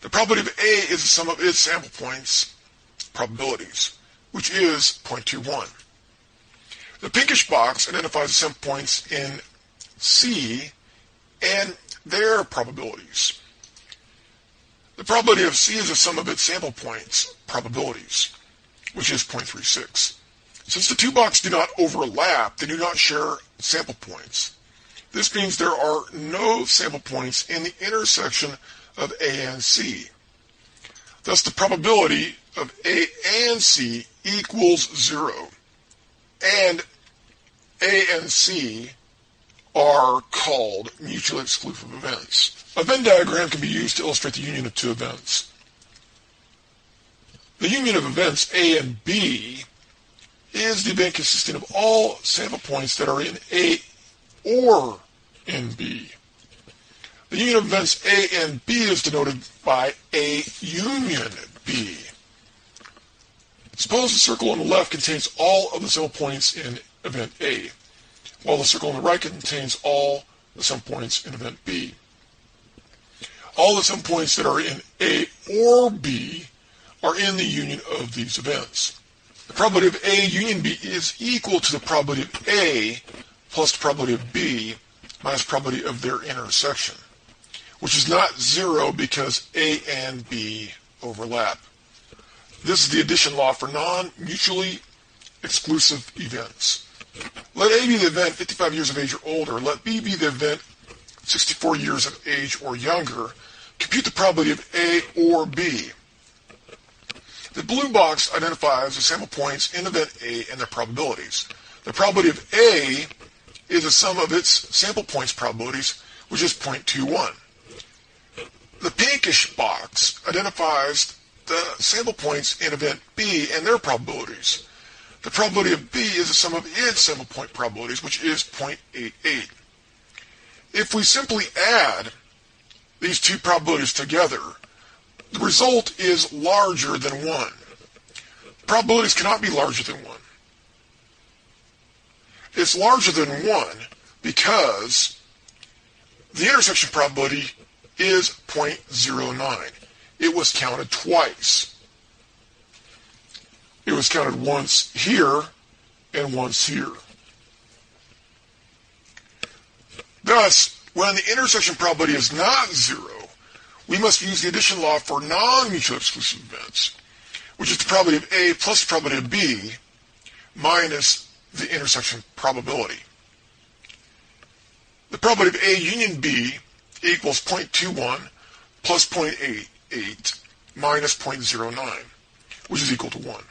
The probability of A is the sum of its sample points probabilities, which is 0.21. The pinkish box identifies the sample points in C and their probabilities. The probability of C is the sum of its sample points probabilities, which is 0.36. Since the two boxes do not overlap, they do not share sample points. This means there are no sample points in the intersection of A and C. Thus, the probability of A and C equals 0. And A and C are called mutually exclusive events. A Venn diagram can be used to illustrate the union of two events. The union of events A and B is the event consisting of all sample points that are in A or in B. The union of events A and B is denoted by A union B. Suppose the circle on the left contains all of the sample points in event A, while the circle on the right contains all the sample points in event B. All the sample points that are in A or B are in the union of these events. The probability of A union B is equal to the probability of A plus the probability of B minus the probability of their intersection, which is not 0 because A and B overlap. This is the addition law for non-mutually exclusive events. Let A be the event 55 years of age or older. Let B be the event 64 years of age or younger. Compute the probability of A or B. The blue box identifies the sample points in event A and their probabilities. The probability of A is the sum of its sample points probabilities, which is 0.21. The pinkish box identifies the sample points in event B and their probabilities. The probability of B is the sum of its sample point probabilities, which is 0.88. If we simply add these two probabilities together, the result is larger than 1. Probabilities cannot be larger than 1. It's larger than 1 because the intersection probability is 0.09. It was counted twice. It was counted once here and once here. Thus, when the intersection probability is not 0, we must use the addition law for non-mutually exclusive events, which is the probability of A plus the probability of B minus the intersection probability. The probability of A union B equals 0.21 plus 0.88 minus 0.09, which is equal to 1.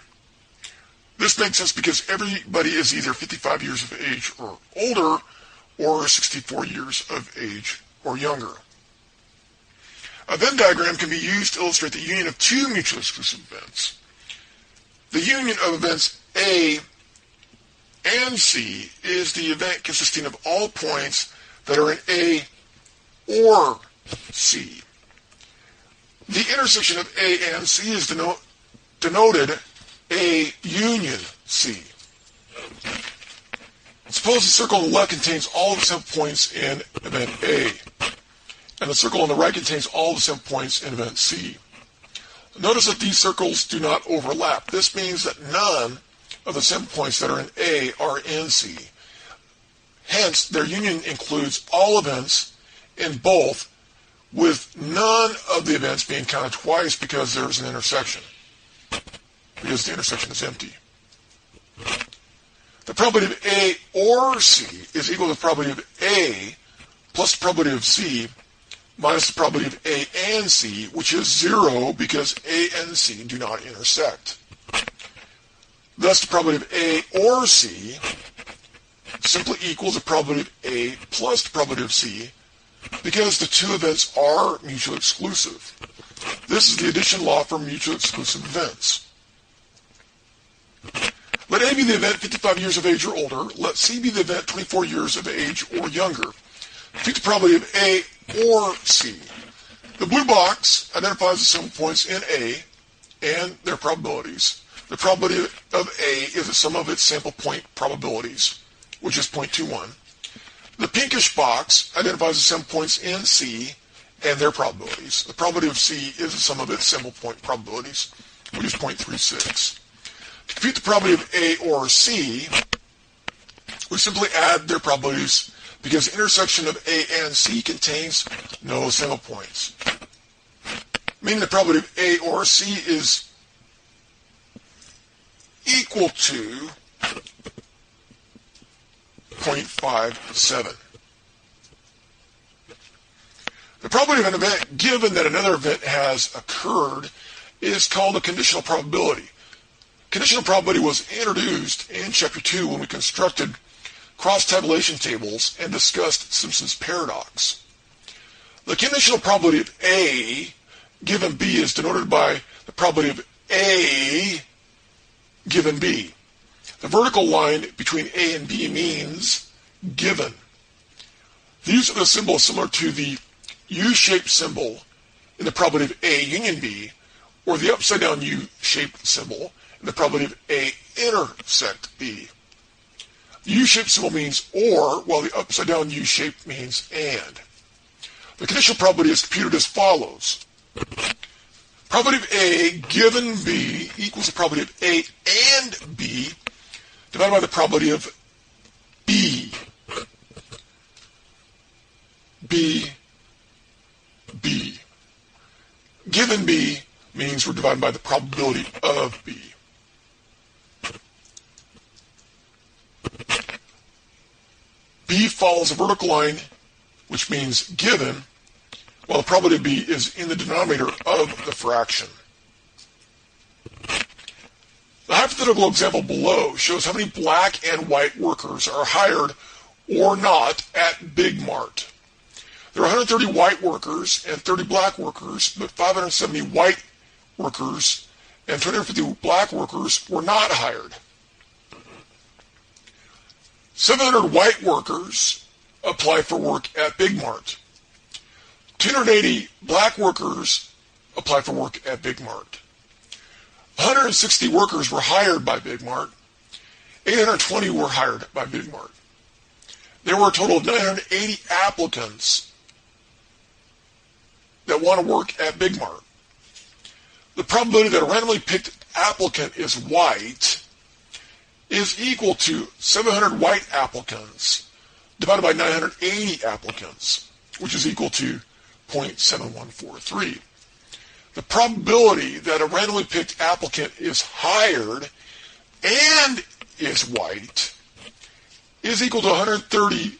This makes sense because everybody is either 55 years of age or older or 64 years of age or younger. A Venn diagram can be used to illustrate the union of two mutually exclusive events. The union of events A and C is the event consisting of all points that are in A or C. The intersection of A and C is denoted A union C. Suppose the circle on the left contains all the sample points in event A, and the circle on the right contains all the sample points in event C. Notice that these circles do not overlap. This means that none of the sample points that are in A are in C. Hence, their union includes all events in both, with none of the events being counted twice because there is an intersection, because the intersection is empty. The probability of A or C is equal to the probability of A plus the probability of C minus the probability of A and C, which is 0 because A and C do not intersect. Thus, the probability of A or C simply equals the probability of A plus the probability of C because the two events are mutually exclusive. This is the addition law for mutually exclusive events. Let A be the event 55 years of age or older. Let C be the event 24 years of age or younger. Take the probability of A or C. The blue box identifies the sample points in A and their probabilities. The probability of A is the sum of its sample point probabilities, which is 0.21. The pinkish box identifies the sample points in C and their probabilities. The probability of C is the sum of its sample point probabilities, which is 0.36. To compute the probability of A or C, we simply add their probabilities because the intersection of A and C contains no sample points, meaning the probability of A or C is equal to 0.57. The probability of an event given that another event has occurred is called a conditional probability. Conditional probability was introduced in Chapter 2 when we constructed cross-tabulation tables and discussed Simpson's paradox. The conditional probability of A given B is denoted by the probability of A given B. The vertical line between A and B means given. The use of the symbol is similar to the U-shaped symbol in the probability of A union B, or the upside-down U-shaped symbol in the probability of A intersect B. The U-shaped symbol means or, while the upside-down U-shape means and. The conditional probability is computed as follows. Probability of A given B equals the probability of A and B divided by the probability of B. B. B. Given B means we're dividing by the probability of B. B follows a vertical line, which means given, while the probability of B is in the denominator of the fraction. The hypothetical example below shows how many black and white workers are hired or not at Big Mart. There are 130 white workers and 30 black workers, but 570 white workers and 250 black workers were not hired. 700 white workers apply for work at Big Mart. 280 black workers apply for work at Big Mart. 160 workers were hired by Big Mart. 820 were hired by Big Mart. There were a total of 980 applicants that want to work at Big Mart. The probability that a randomly picked applicant is white is equal to 700 white applicants divided by 980 applicants, which is equal to 0.7143. The probability that a randomly picked applicant is hired and is white is equal to 130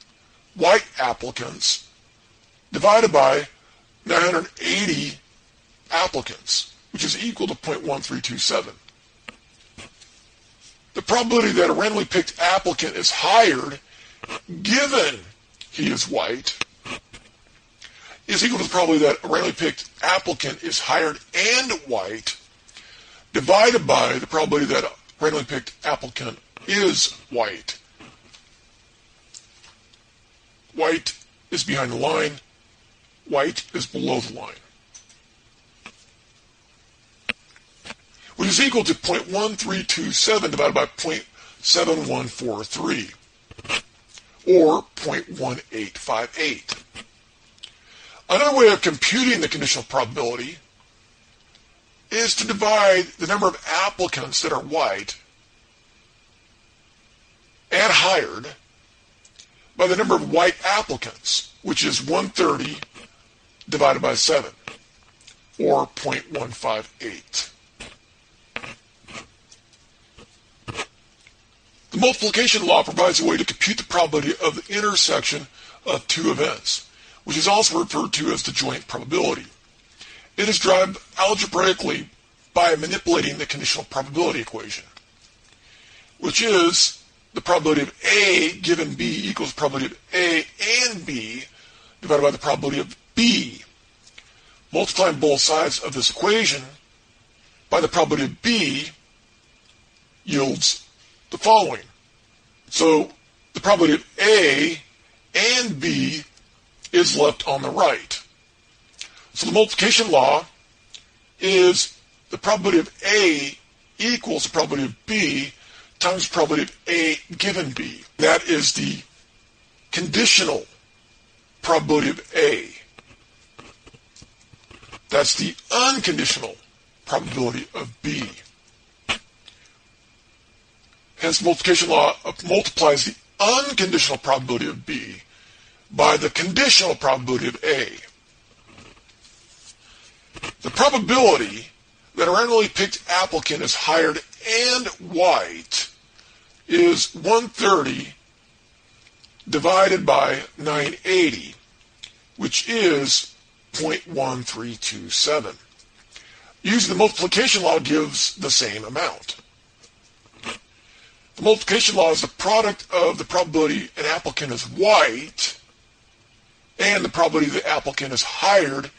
white applicants divided by 980 applicants, which is equal to 0.1327. The probability that a randomly picked applicant is hired, given he is white, is equal to the probability that a randomly picked applicant is hired and white, divided by the probability that a randomly picked applicant is white. White is behind the line. White is below the line. Which is equal to 0.1327 divided by 0.7143, or 0.1858. Another way of computing the conditional probability is to divide the number of applicants that are white and hired by the number of white applicants, which is 130 divided by 7, or 0.158. The multiplication law provides a way to compute the probability of the intersection of two events, which is also referred to as the joint probability. It is derived algebraically by manipulating the conditional probability equation, which is the probability of A given B equals the probability of A and B divided by the probability of B. Multiplying both sides of this equation by the probability of B yields the following. So the probability of A and B is left on the right. So the multiplication law is the probability of A equals the probability of B times the probability of A given B. That is the conditional probability of A. That's the unconditional probability of B. Hence, the multiplication law multiplies the unconditional probability of B by the conditional probability of A. The probability that a randomly picked applicant is hired and white is 130 divided by 980, which is 0.1327. Using the multiplication law gives the same amount. The multiplication law is the product of the probability an applicant is white and the probability the applicant is hired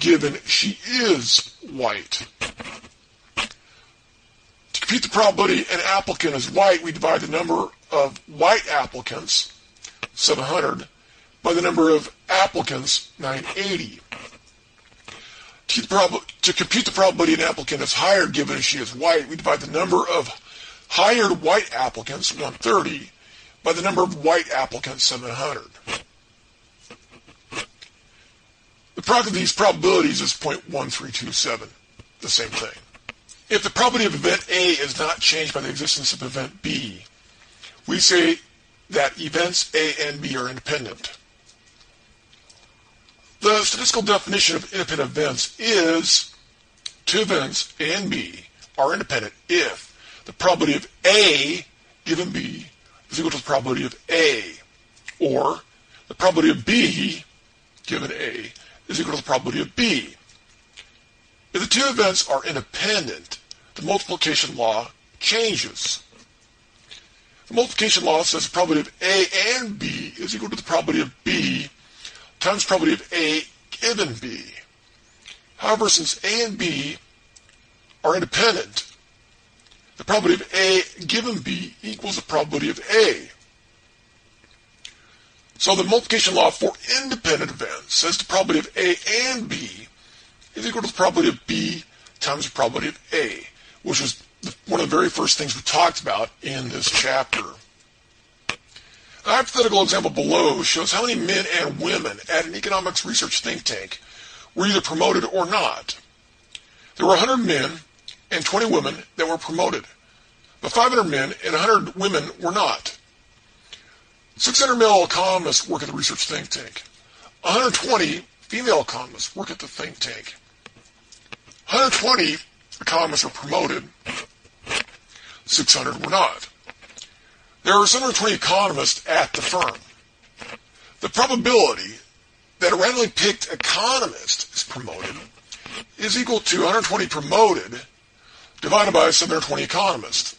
given she is white. To compute the probability an applicant is white, we divide the number of white applicants, 700, by the number of applicants, 980. To compute the probability an applicant is hired given she is white, we divide the number of hired white applicants, 130, by the number of white applicants, 700. The product of these probabilities is 0.1327, the same thing. If the probability of event A is not changed by the existence of event B, we say that events A and B are independent. The statistical definition of independent events is two events A and B are independent if the probability of A given B is equal to the probability of A, or the probability of B given A is equal to the probability of B. If the two events are independent, the multiplication law changes. The multiplication law says the probability of A and B is equal to the probability of B times the probability of A given B. However, since A and B are independent, the probability of A given B equals the probability of A. So the multiplication law for independent events says the probability of A and B is equal to the probability of B times the probability of A, which was one of the very first things we talked about in this chapter. A hypothetical example below shows how many men and women at an economics research think tank were either promoted or not. There were 100 men and 20 women that were promoted, but 500 men and 100 women were not. 600 male economists work at the research think tank. 120 female economists work at the think tank. 120 economists are promoted. 600 were not. There are 720 economists at the firm. The probability that a randomly picked economist is promoted is equal to 120 promoted divided by 720 economists,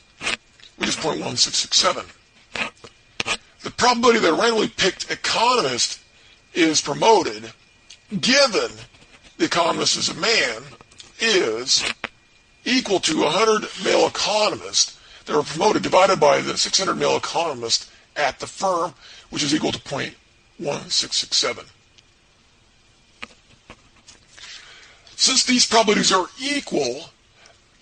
which is 0.1667. The probability that a randomly picked economist is promoted, given the economist is a man, is equal to 100 male economists that were promoted divided by the 600 male economists at the firm, which is equal to 0.1667. Since these probabilities are equal,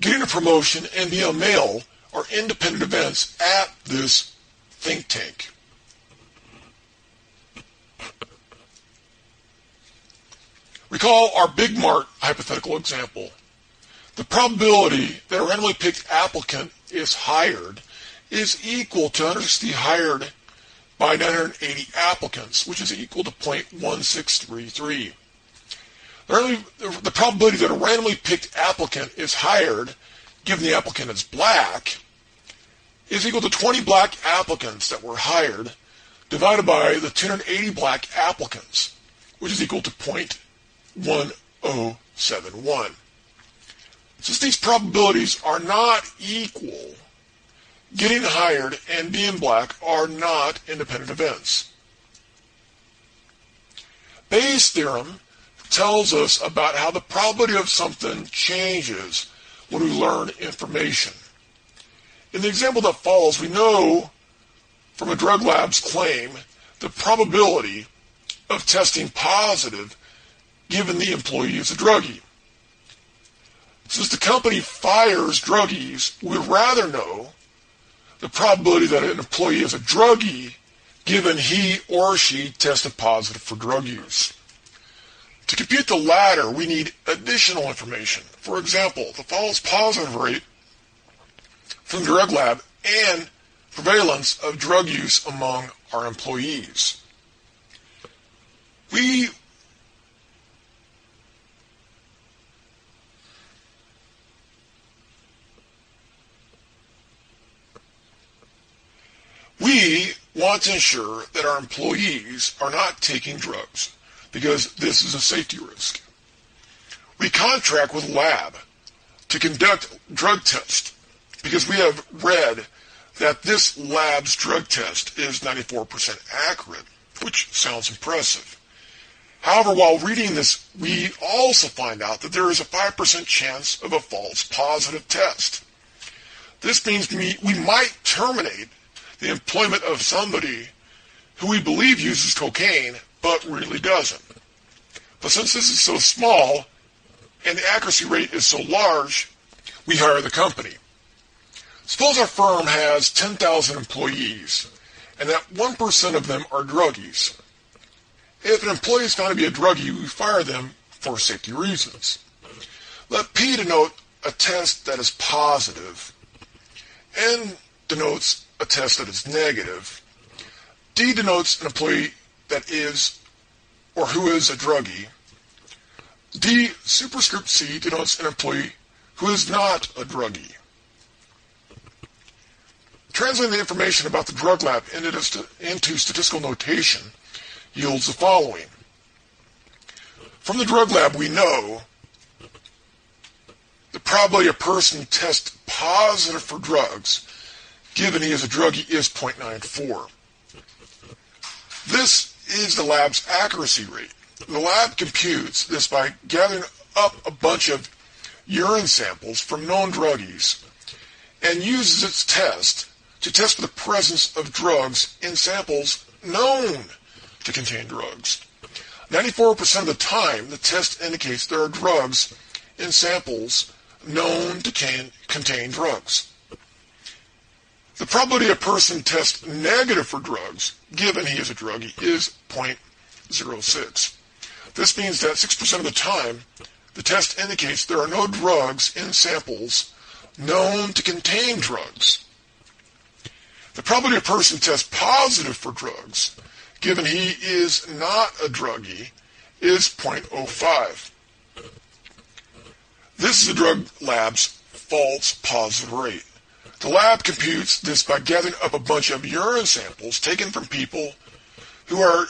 getting a promotion and being a male are independent events at this think tank. Recall our Big Mart hypothetical example. The probability that a randomly picked applicant is hired is equal to 160 hired by 980 applicants, which is equal to 0.1633. The probability that a randomly picked applicant is hired, given the applicant is black, is equal to 20 black applicants that were hired divided by the 280 black applicants, which is equal to 0.1071. Since these probabilities are not equal, getting hired and being black are not independent events. Bayes' theorem tells us about how the probability of something changes when we learn information. In the example that follows, we know from a drug lab's claim the probability of testing positive given the employee is a druggie. Since the company fires druggies, we would rather know the probability that an employee is a druggie given he or she tested positive for drug use. To compute the latter, we need additional information. For example, the false positive rate from the drug lab and prevalence of drug use among our employees. We want to ensure that our employees are not taking drugs, because this is a safety risk. We contract with a lab to conduct drug tests because we have read that this lab's drug test is 94% accurate, which sounds impressive. However, while reading this, we also find out that there is a 5% chance of a false positive test. This means we might terminate the employment of somebody who we believe uses cocaine but really doesn't. But since this is so small and the accuracy rate is so large, we hire the company. Suppose our firm has 10,000 employees and that 1% of them are druggies. If an employee is found to be a druggie, we fire them for safety reasons. Let P denote a test that is positive. N denotes a test that is negative. D denotes an employee that is or who is a druggie. D superscript C denotes an employee who is not a druggie. Translating the information about the drug lab into statistical notation yields the following. From the drug lab, we know the probability a person tests positive for drugs given he is a druggie is 0.94. This is the lab's accuracy rate. The lab computes this by gathering up a bunch of urine samples from known druggies and uses its test to test for the presence of drugs in samples known to contain drugs. 94% of the time, the test indicates there are drugs in samples known to contain drugs. The probability a person tests negative for drugs, given he is a druggie, is 0.06. This means that 6% of the time, the test indicates there are no drugs in samples known to contain drugs. The probability a person tests positive for drugs, given he is not a druggie, is 0.05. This is the drug lab's false positive rate. The lab computes this by gathering up a bunch of urine samples taken from people who are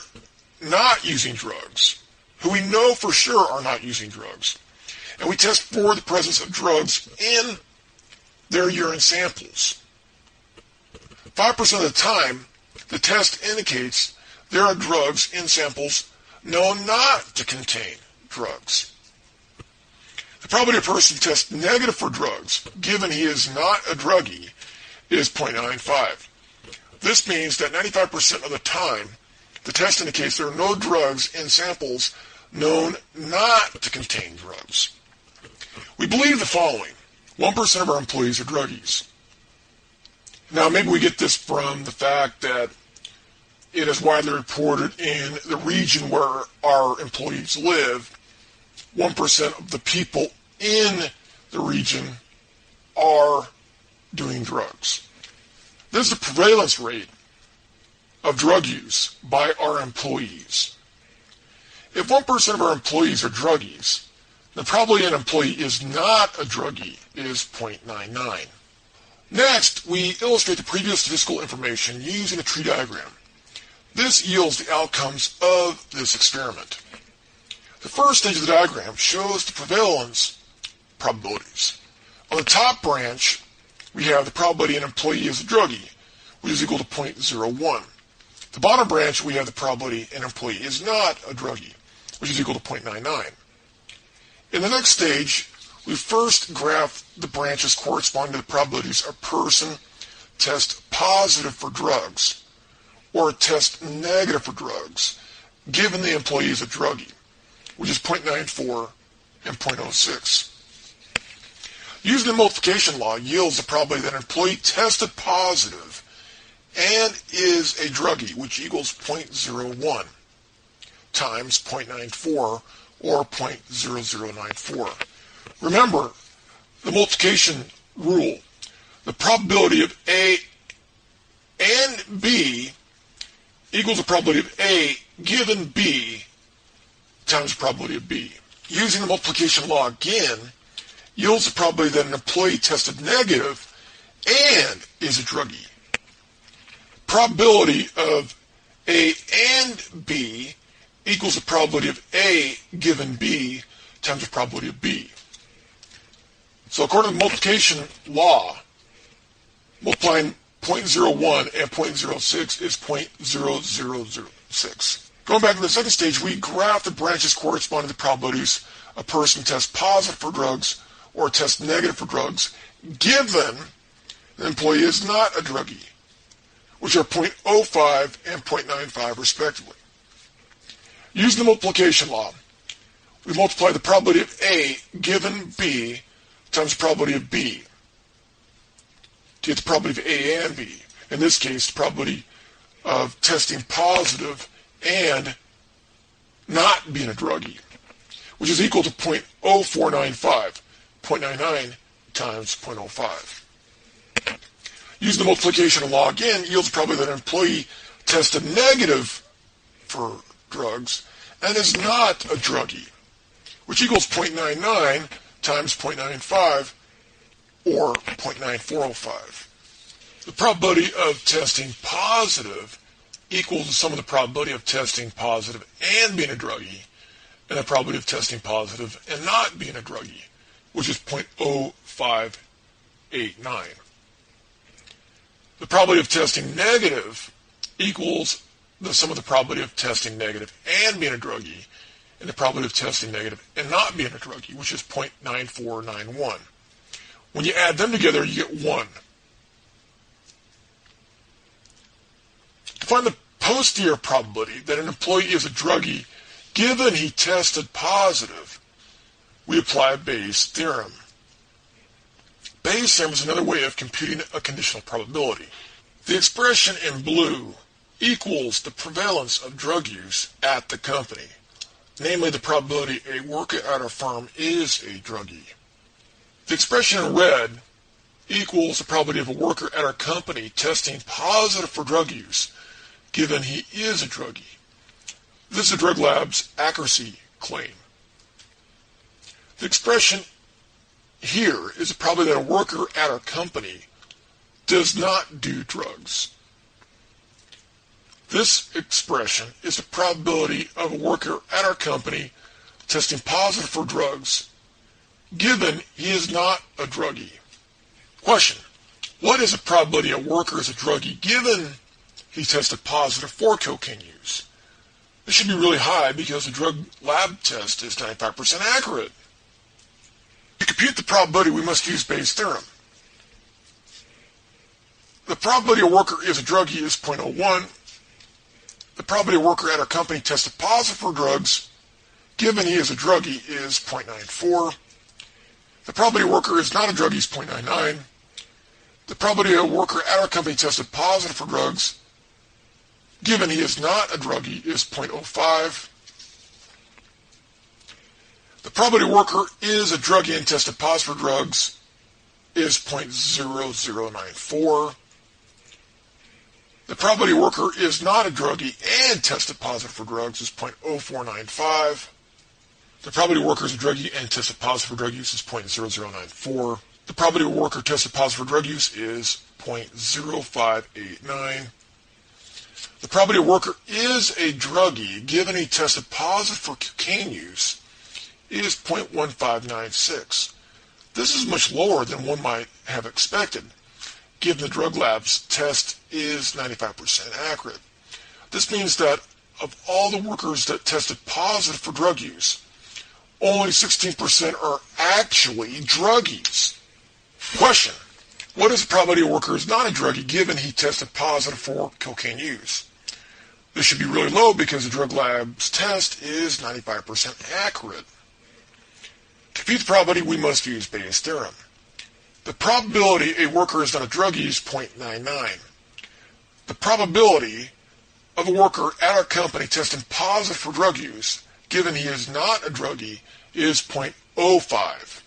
not using drugs, who we know for sure are not using drugs. And we test for the presence of drugs in their urine samples. 5% of the time, the test indicates there are drugs in samples known not to contain drugs. The probability a person tests negative for drugs, given he is not a druggie, is 0.95. This means that 95% of the time, the test indicates there are no drugs in samples known not to contain drugs. We believe the following. 1% of our employees are druggies. Now, maybe we get this from the fact that it is widely reported in the region where our employees live, 1% of the people in the region are doing drugs. This is the prevalence rate of drug use by our employees. If 1% of our employees are druggies, then probably an employee is not a druggie is 0.99. Next, we illustrate the previous statistical information using a tree diagram. This yields the outcomes of this experiment. The first stage of the diagram shows the prevalence probabilities. On the top branch, we have the probability an employee is a druggie, which is equal to 0.01. The bottom branch, we have the probability an employee is not a druggie, which is equal to 0.99. In the next stage, we first graph the branches corresponding to the probabilities a person tests positive for drugs or test negative for drugs, given the employee is a druggie, which is 0.94 and 0.06. Using the multiplication law yields the probability that an employee tested positive and is a druggie, which equals 0.01 times 0.94 or 0.0094. Remember the multiplication rule. The probability of A and B equals the probability of A given B times the probability of B. Using the multiplication law again yields the probability that an employee tested negative and is a druggie. Probability of A and B equals the probability of A given B times the probability of B. So according to the multiplication law, multiplying 0.01 and 0.06 is 0.0006. Going back to the second stage, we graph the branches corresponding to the probabilities a person tests positive for drugs or tests negative for drugs, given the employee is not a druggie, which are 0.05 and 0.95 respectively. Using the multiplication law, we multiply the probability of A given B times the probability of B to get the probability of A and B. In this case, the probability of testing positive and not being a druggie, which is equal to 0.0495, 0.99 times 0.05. Using the multiplication law again yields the probability that an employee tested negative for drugs and is not a druggie, which equals 0.99 times 0.95 or 0.9405. The probability of testing positive equals the sum of the probability of testing positive and being a druggie and the probability of testing positive and not being a druggie, which is 0.0589. The probability of testing negative equals the sum of the probability of testing negative and being a druggie and the probability of testing negative and not being a druggie, which is 0.9491. When you add them together, you get 1. To find the posterior probability that an employee is a druggie given he tested positive, we apply Bayes' theorem. Bayes' theorem is another way of computing a conditional probability. The expression in blue equals the prevalence of drug use at the company, namely the probability a worker at our firm is a druggie. The expression in red equals the probability of a worker at our company testing positive for drug use, given he is a druggie. This is a drug lab's accuracy claim. The expression here is the probability that a worker at our company does not do drugs. This expression is the probability of a worker at our company testing positive for drugs, given he is not a druggie. Question: what is the probability a worker is a druggie given he tested positive for cocaine use? This should be really high because the drug lab test is 95% accurate. To compute the probability, we must use Bayes' theorem. The probability a worker is a druggie is 0.01. The probability a worker at our company tested positive for drugs, given he is a druggie, is 0.94. The probability a worker is not a druggie is 0.99. The probability a worker at our company tested positive for drugs, given he is not a druggie, is 0.05. The probability a worker is a druggie and tested positive for drugs is 0.0094. The probability a worker is not a druggie and tested positive for drugs is 0.0495. The probability a worker is a druggie and tested positive for drug use is 0.0094. The probability a worker tested positive for drug use is 0.0589. The probability a worker is a druggie given he tested positive for cocaine use is 0.1596. This is much lower than one might have expected, given the drug lab's test is 95% accurate. This means that of all the workers that tested positive for drug use, only 16% are actually druggies. Question: what is the probability a worker is not a druggie given he tested positive for cocaine use? This should be really low because the drug lab's test is 95% accurate. To compute the probability, we must use Bayes' theorem. The probability a worker is not a druggie is 0.99. The probability of a worker at our company testing positive for drug use, given he is not a druggie, is 0.05.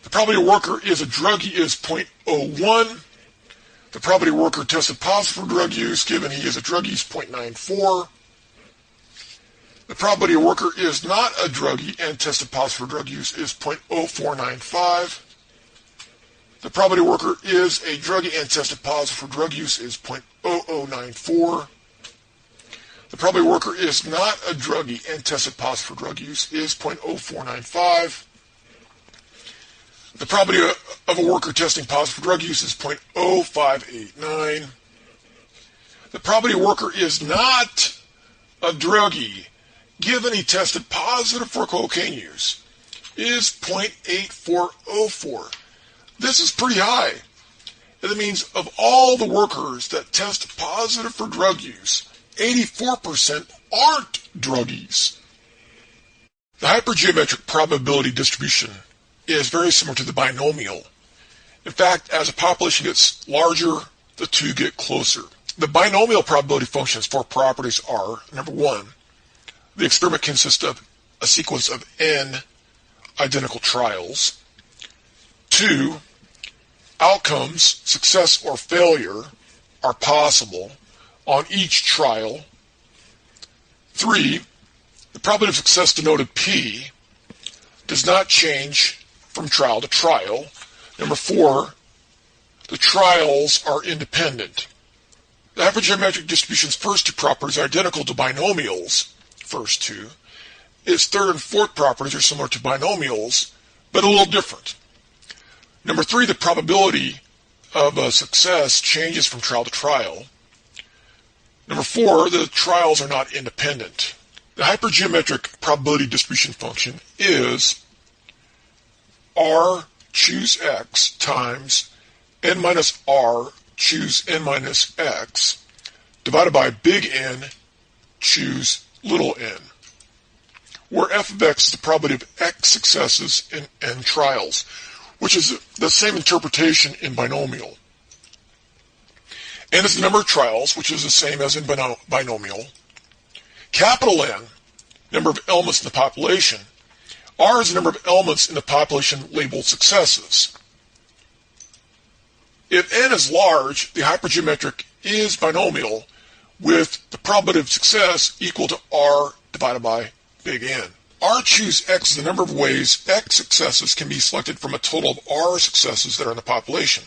The probability a worker is a druggie is 0.01. The probability a worker tested positive for drug use, given he is a druggie, is 0.94. The probability a worker is not a druggie and tested positive for drug use is 0.0495. The probability a worker is a druggie and tested positive for drug use is 0.0094. The probability a worker is not a druggie and tested positive for drug use is 0.0495. The probability of a worker testing positive for drug use is 0.0589. The probability a worker is not a druggie, given he tested positive for cocaine use, is 0.8404. This is pretty high. That means of all the workers that test positive for drug use, 84% aren't druggies. The hypergeometric probability distribution is very similar to the binomial. In fact, as a population gets larger, the two get closer. The binomial probability function's four properties are: number one, the experiment consists of a sequence of n identical trials. 2, outcomes, success or failure, are possible on each trial. 3, the probability of success denoted P does not change from trial to trial. Number 4, the trials are independent. The hypergeometric distribution's first two properties are identical to binomials' first two. Its third and fourth properties are similar to binomials, but a little different. Number 3, the probability of a success changes from trial to trial. Number 4, the trials are not independent. The hypergeometric probability distribution function is R choose X times n minus R choose n minus X divided by big N choose little n, where f of x is the probability of x successes in n trials, which is the same interpretation in binomial. N is the number of trials, which is the same as in binomial. Capital N, number of elements in the population. R is the number of elements in the population labeled successes. If n is large, the hypergeometric is binomial with the probability of success equal to r divided by big N. R choose x is the number of ways x successes can be selected from a total of r successes that are in the population.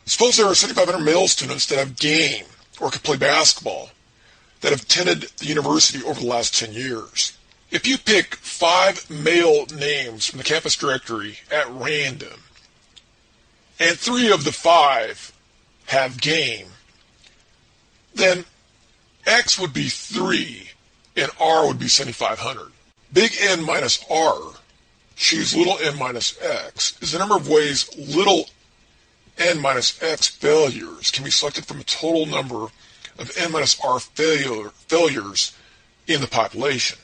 Suppose there are 7,500 male students that have game or can play basketball that have attended the university over the last 10 years. If you pick 5 male names from the campus directory at random, and 3 of the 5 have game, then x would be 3 and r would be 7,500. Big N minus r, choose little n minus x, is the number of ways little n minus x failures can be selected from a total number of n minus r failures in the population.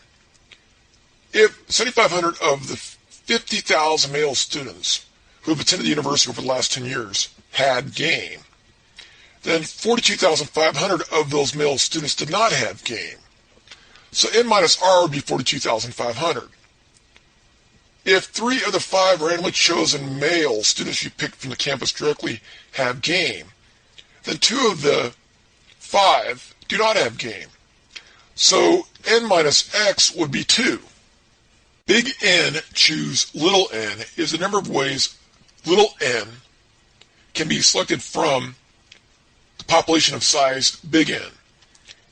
If 7,500 of the 50,000 male students who have attended the university over the last 10 years had game, then 42,500 of those male students did not have game. So n minus r would be 42,500. If 3 of the 5 randomly chosen male students you picked from the campus directly have game, then 2 of the 5 do not have game. So n minus x would be 2. Big N choose little n is the number of ways little n can be selected from the population of size big N.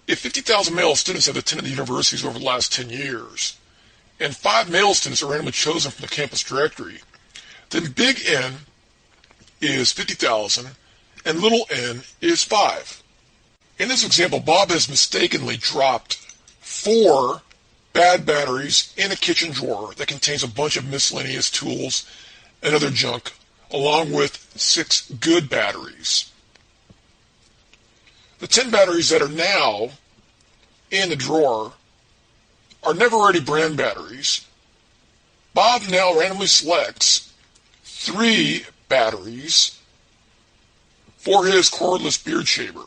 If 50,000 male students have attended the universities over the last 10 years, and 5 male students are randomly chosen from the campus directory, then big N is 50,000 and little n is 5. In this example, Bob has mistakenly dropped 4 bad batteries in a kitchen drawer that contains a bunch of miscellaneous tools and other junk, along with 6 good batteries. The 10 batteries that are now in the drawer are never ready brand batteries. Bob now randomly selects 3 batteries for his cordless beard shaver.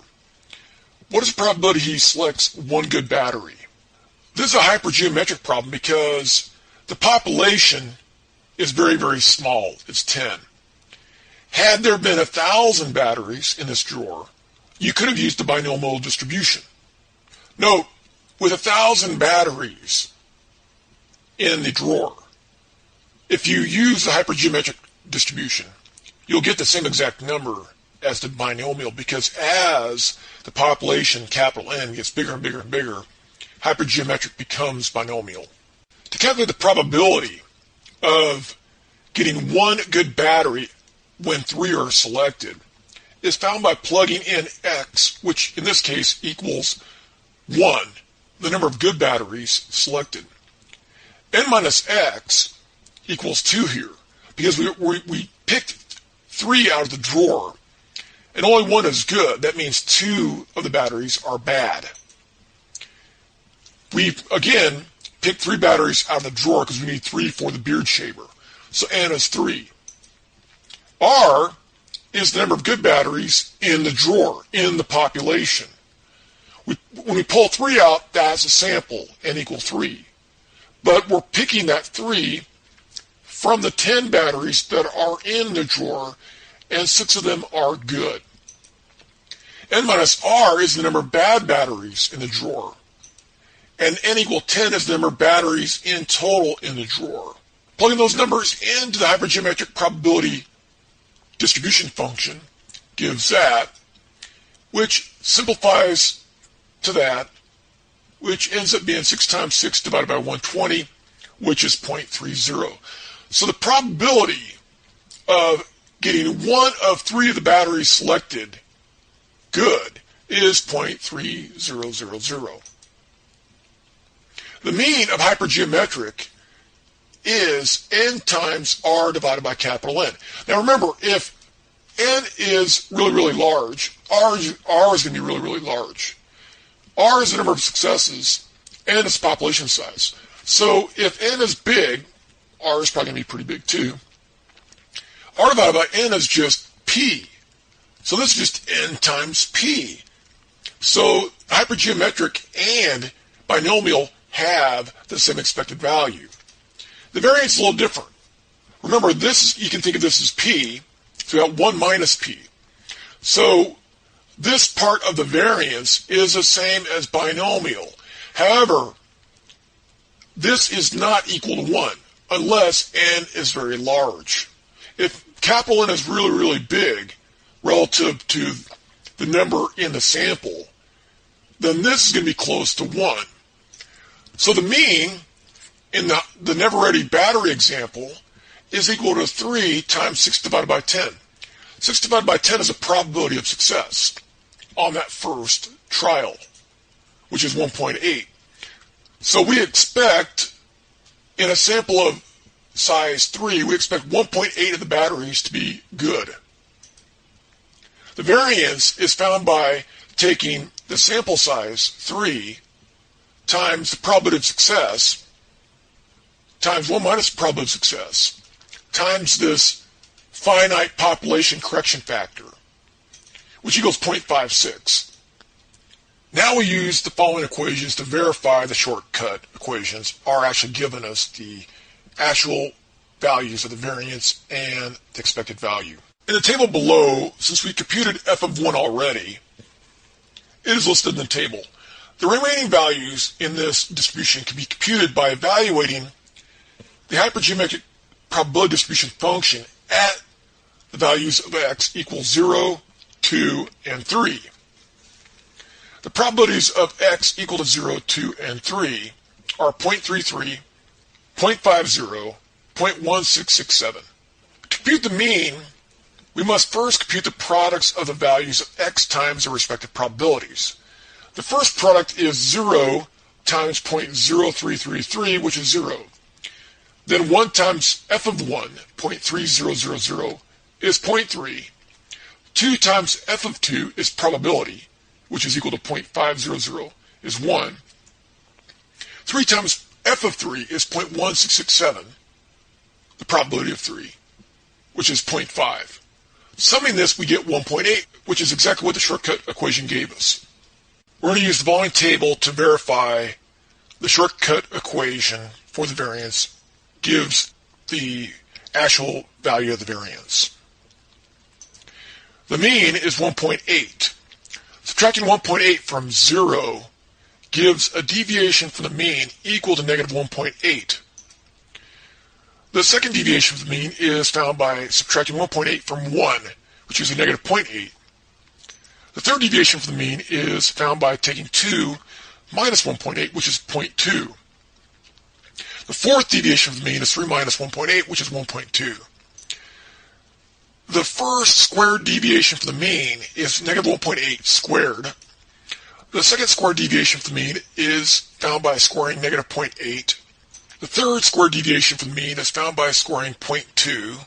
What is the probability he selects 1 good battery? This is a hypergeometric problem because the population is very, very small. It's 10. Had there been 1,000 batteries in this drawer, you could have used the binomial distribution. Note, with 1,000 batteries in the drawer, if you use the hypergeometric distribution, you'll get the same exact number as the binomial, because as the population, capital N, gets bigger and bigger and bigger, hypergeometric becomes binomial. To calculate the probability of getting 1 good battery when 3 are selected is found by plugging in x, which in this case equals 1, the number of good batteries selected. N minus x equals 2 here, because we picked 3 out of the drawer, and only 1 is good. That means 2 of the batteries are bad. We, again, picked 3 batteries out of the drawer because we need 3 for the beard shaver. So N is 3. R is the number of good batteries in the drawer, in the population. When we pull 3 out, that's a sample, N equals 3. But we're picking that 3 from the 10 batteries that are in the drawer, and 6 of them are good. N minus R is the number of bad batteries in the drawer, and N equal 10 is the number of batteries in total in the drawer. Plugging those numbers into the hypergeometric probability distribution function gives that, which simplifies to that, which ends up being 6 times 6 divided by 120, which is 0.30. So the probability of getting 1 of 3 of the batteries selected good is 0.3000. The mean of hypergeometric is n times r divided by capital N. Now remember, if n is really, really large, r is going to be really, really large. R is the number of successes, n is population size. So if n is big, r is probably going to be pretty big too. R divided by n is just p. So this is just n times p. So hypergeometric and binomial have the same expected value. The variance is a little different. Remember, this, you can think of this as p, so we have 1 minus p. So this part of the variance is the same as binomial. However, this is not equal to 1 unless n is very large. If capital N is really, really big relative to the number in the sample, then this is going to be close to 1. So the mean in the never-ready battery example is equal to 3 times 6 divided by 10. 6 divided by 10 is a probability of success on that first trial, which is 1.8. So we expect, in a sample of size 3, we expect 1.8 of the batteries to be good. The variance is found by taking the sample size, 3, times the probability of success, times 1 minus the probability of success, times this finite population correction factor, which equals 0.56. Now we use the following equations to verify the shortcut equations are actually giving us the actual values of the variance and the expected value. In the table below, since we computed f of 1 already, it is listed in the table. The remaining values in this distribution can be computed by evaluating the hypergeometric probability distribution function at the values of x equals 0, 2, and 3. The probabilities of x equal to 0, 2, and 3 are 0.33, 0.50, 0.1667. To compute the mean, we must first compute the products of the values of x times their respective probabilities. The first product is 0 times 0.0333, which is 0. Then 1 times f of 1, 0.3000, is 0.3. 2 times f of 2 is probability, which is equal to 0.500, is 1. 3 times f of 3 is 0.1667, the probability of 3, which is 0.5. Summing this, we get 1.8, which is exactly what the shortcut equation gave us. We're going to use the following table to verify the shortcut equation for the variance gives the actual value of the variance. The mean is 1.8. Subtracting 1.8 from 0 gives a deviation from the mean equal to negative 1.8. The second deviation from the mean is found by subtracting 1.8 from 1, which is a negative 0.8. The third deviation from the mean is found by taking 2 minus 1.8, which is 0.2. The fourth deviation from the mean is 3 minus 1.8, which is 1.2. The first squared deviation from the mean is negative 1.8 squared. The second squared deviation from the mean is found by squaring negative 0.8. The third squared deviation from the mean is found by squaring 0.2.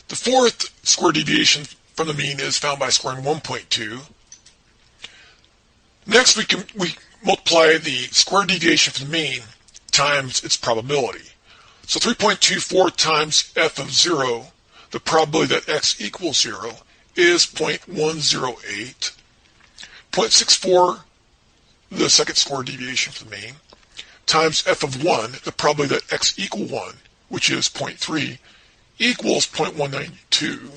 The fourth squared deviation from the mean is found by squaring 1.2. Next, we multiply the squared deviation from the mean times its probability. So 3.24 times f of 0, the probability that x equals 0, is 0.108. 0.64, the second squared deviation from the mean, times f of 1, the probability that x equal 1, which is 0.3, equals 0.192.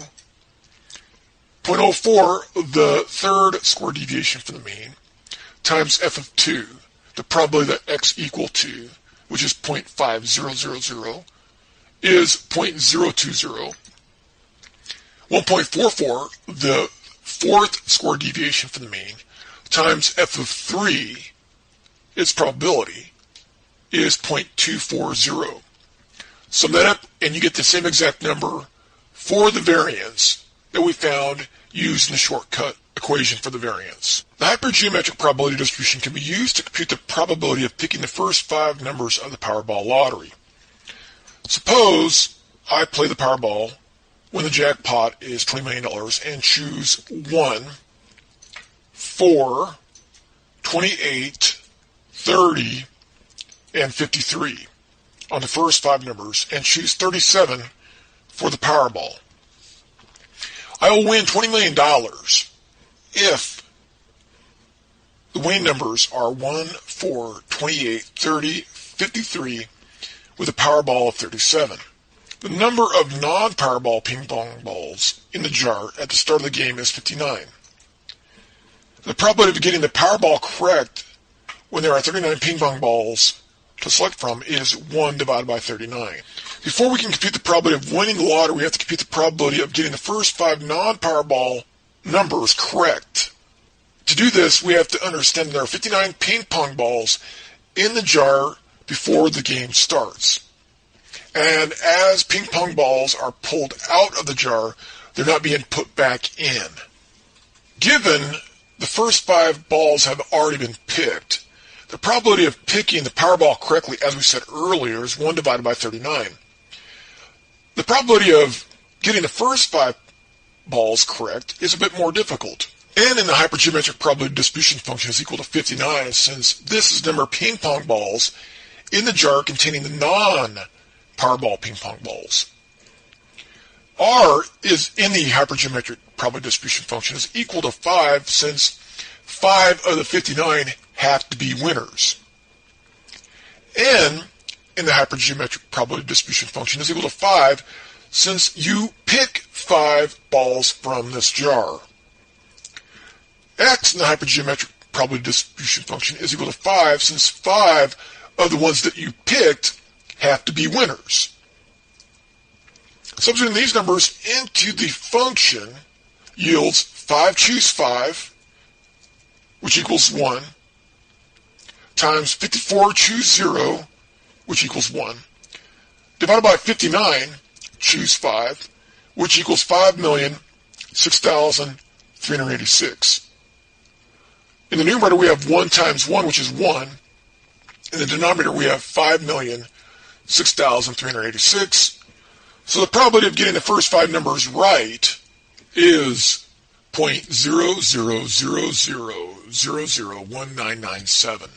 0.04, the third squared deviation from the mean, times f of 2, the probability that x equal 2, which is 0.5000, is 0.020. 1.44, the fourth squared deviation from the mean, times f of 3, its probability, is 0.240. Sum that up, and you get the same exact number for the variance that we found using the shortcut equation for the variance. The hypergeometric probability distribution can be used to compute the probability of picking the first 5 numbers of the Powerball lottery. Suppose I play the Powerball when the jackpot is $20 million and choose 1, 4, 28, 30, and 53 on the first 5 numbers and choose 37 for the Powerball. I will win $20 million if the winning numbers are 1, 4, 28, 30, 53 with a Powerball of 37. The number of non-Powerball ping pong balls in the jar at the start of the game is 59. The probability of getting the Powerball correct when there are 39 ping pong balls to select from is 1 divided by 39. Before we can compute the probability of winning the lottery, we have to compute the probability of getting the first 5 non-Powerball numbers correct. To do this, we have to understand that there are 59 ping pong balls in the jar before the game starts. And as ping pong balls are pulled out of the jar, they're not being put back in. Given the first 5 balls have already been picked, the probability of picking the Powerball correctly, as we said earlier, is 1 divided by 39. The probability of getting the first 5 balls correct is a bit more difficult. N in the hypergeometric probability distribution function is equal to 59, since this is the number of ping pong balls in the jar containing the non-Powerball ping pong balls. R is in the hypergeometric probability distribution function is equal to 5, since 5 of the 59 have to be winners. N in the hypergeometric probability distribution function is equal to 5, since you pick 5 balls from this jar. X in the hypergeometric probability distribution function is equal to 5, since 5 of the ones that you picked have to be winners. Substituting these numbers into the function yields 5 choose 5, which equals 1, times 54 choose 0, which equals 1, divided by 59 choose 5, which equals 5,006,386. In the numerator, we have 1 times 1, which is 1. In the denominator, we have 5,006,386. So the probability of getting the first 5 numbers right is 0.0000001997.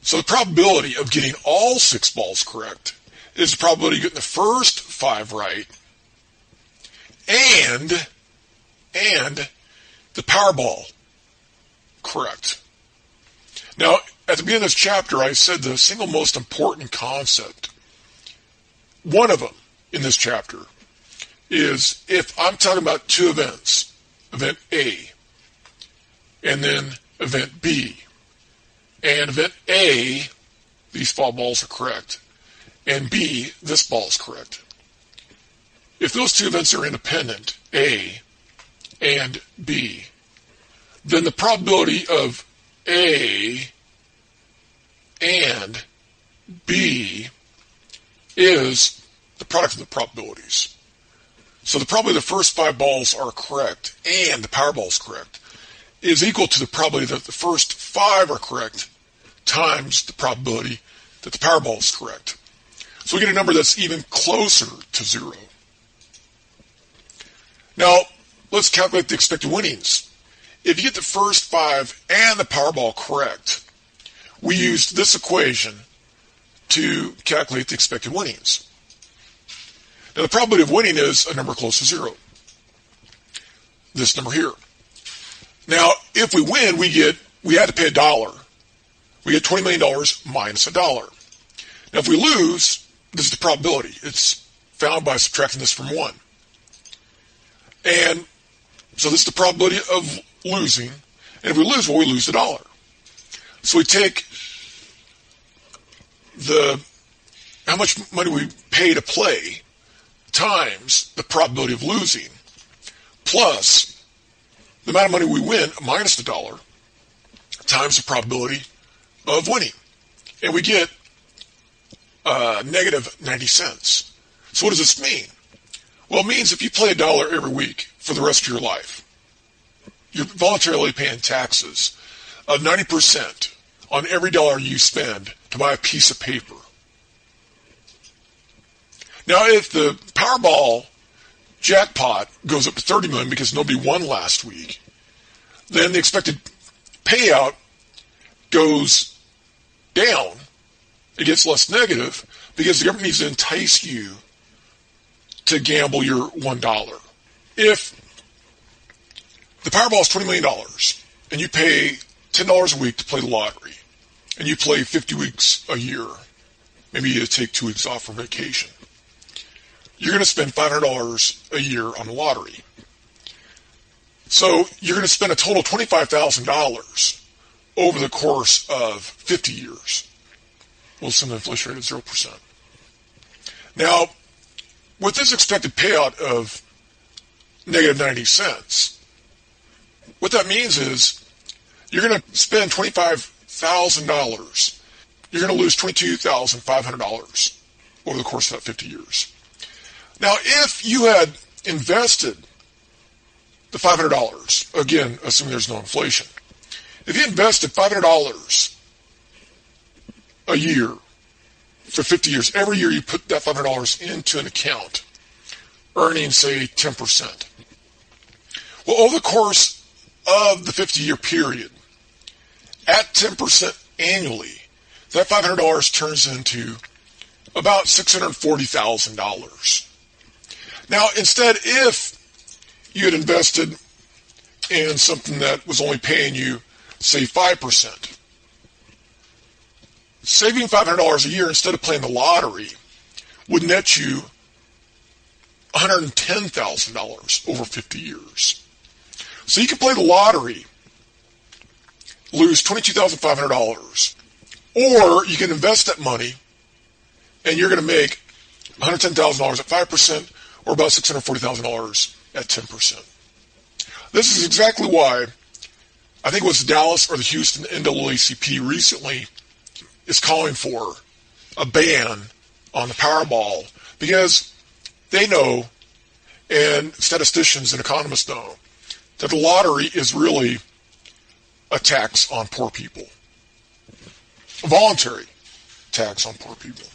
So the probability of getting all 6 balls correct is the probability of getting the first 5 right and the Powerball correct. Now, at the beginning of this chapter, I said the single most important concept, one of them in this chapter, is if I'm talking about 2 events, event A, and then event B, and event A, these 5 balls are correct, and B, this ball is correct. If those 2 events are independent, A and B, then the probability of A and B is the product of the probabilities. So the probability the first 5 balls are correct and the Powerball is correct is equal to the probability that the first 5 are correct times the probability that the Powerball is correct. So we get a number that's even closer to 0. Now, let's calculate the expected winnings. If you get the first 5 and the Powerball correct, we used this equation to calculate the expected winnings. Now, the probability of winning is a number close to 0. This number here. Now, if we win, we had to pay $1. We get $20 million minus $1. Now, if we lose, this is the probability. It's found by subtracting this from 1. And so this is the probability of losing. And if we lose, well, we lose $1. So we take how much money we pay to play times the probability of losing plus the amount of money we win minus $1 times the probability of winning. And we get negative 90 cents. So what does this mean? Well, it means if you play $1 every week for the rest of your life, you're voluntarily paying taxes of 90% on every $1 you spend to buy a piece of paper. Now, if the Powerball jackpot goes up to $30 million because nobody won last week, then the expected payout goes down. It gets less negative because the government needs to entice you to gamble your $1. If the Powerball is $20 million and you pay $10 a week to play the lottery and you play 50 weeks a year, maybe you take 2 weeks off for vacation. You're going to spend $500 a year on the lottery. So you're going to spend a total of $25,000 over the course of 50 years. We'll assume the inflation rate is 0%. Now, with this expected payout of negative 90 cents, what that means is you're going to spend $25,000. You're going to lose $22,500 over the course of that 50 years. Now, if you had invested the $500, again, assuming there's no inflation, if you invested $500 a year for 50 years, every year you put that $500 into an account, earning, say, 10%. Well, over the course of the 50-year period, at 10% annually, that $500 turns into about $640,000. Now, instead, if you had invested in something that was only paying you, say, 5%, saving $500 a year instead of playing the lottery would net you $110,000 over 50 years. So you can play the lottery, lose $22,500, or you can invest that money and you're going to make $110,000 at 5% or about $640,000 at 10%. This is exactly why I think it was Dallas or the Houston NAACP recently is calling for a ban on the Powerball, because they know, and statisticians and economists know, that the lottery is really a tax on poor people. A voluntary tax on poor people.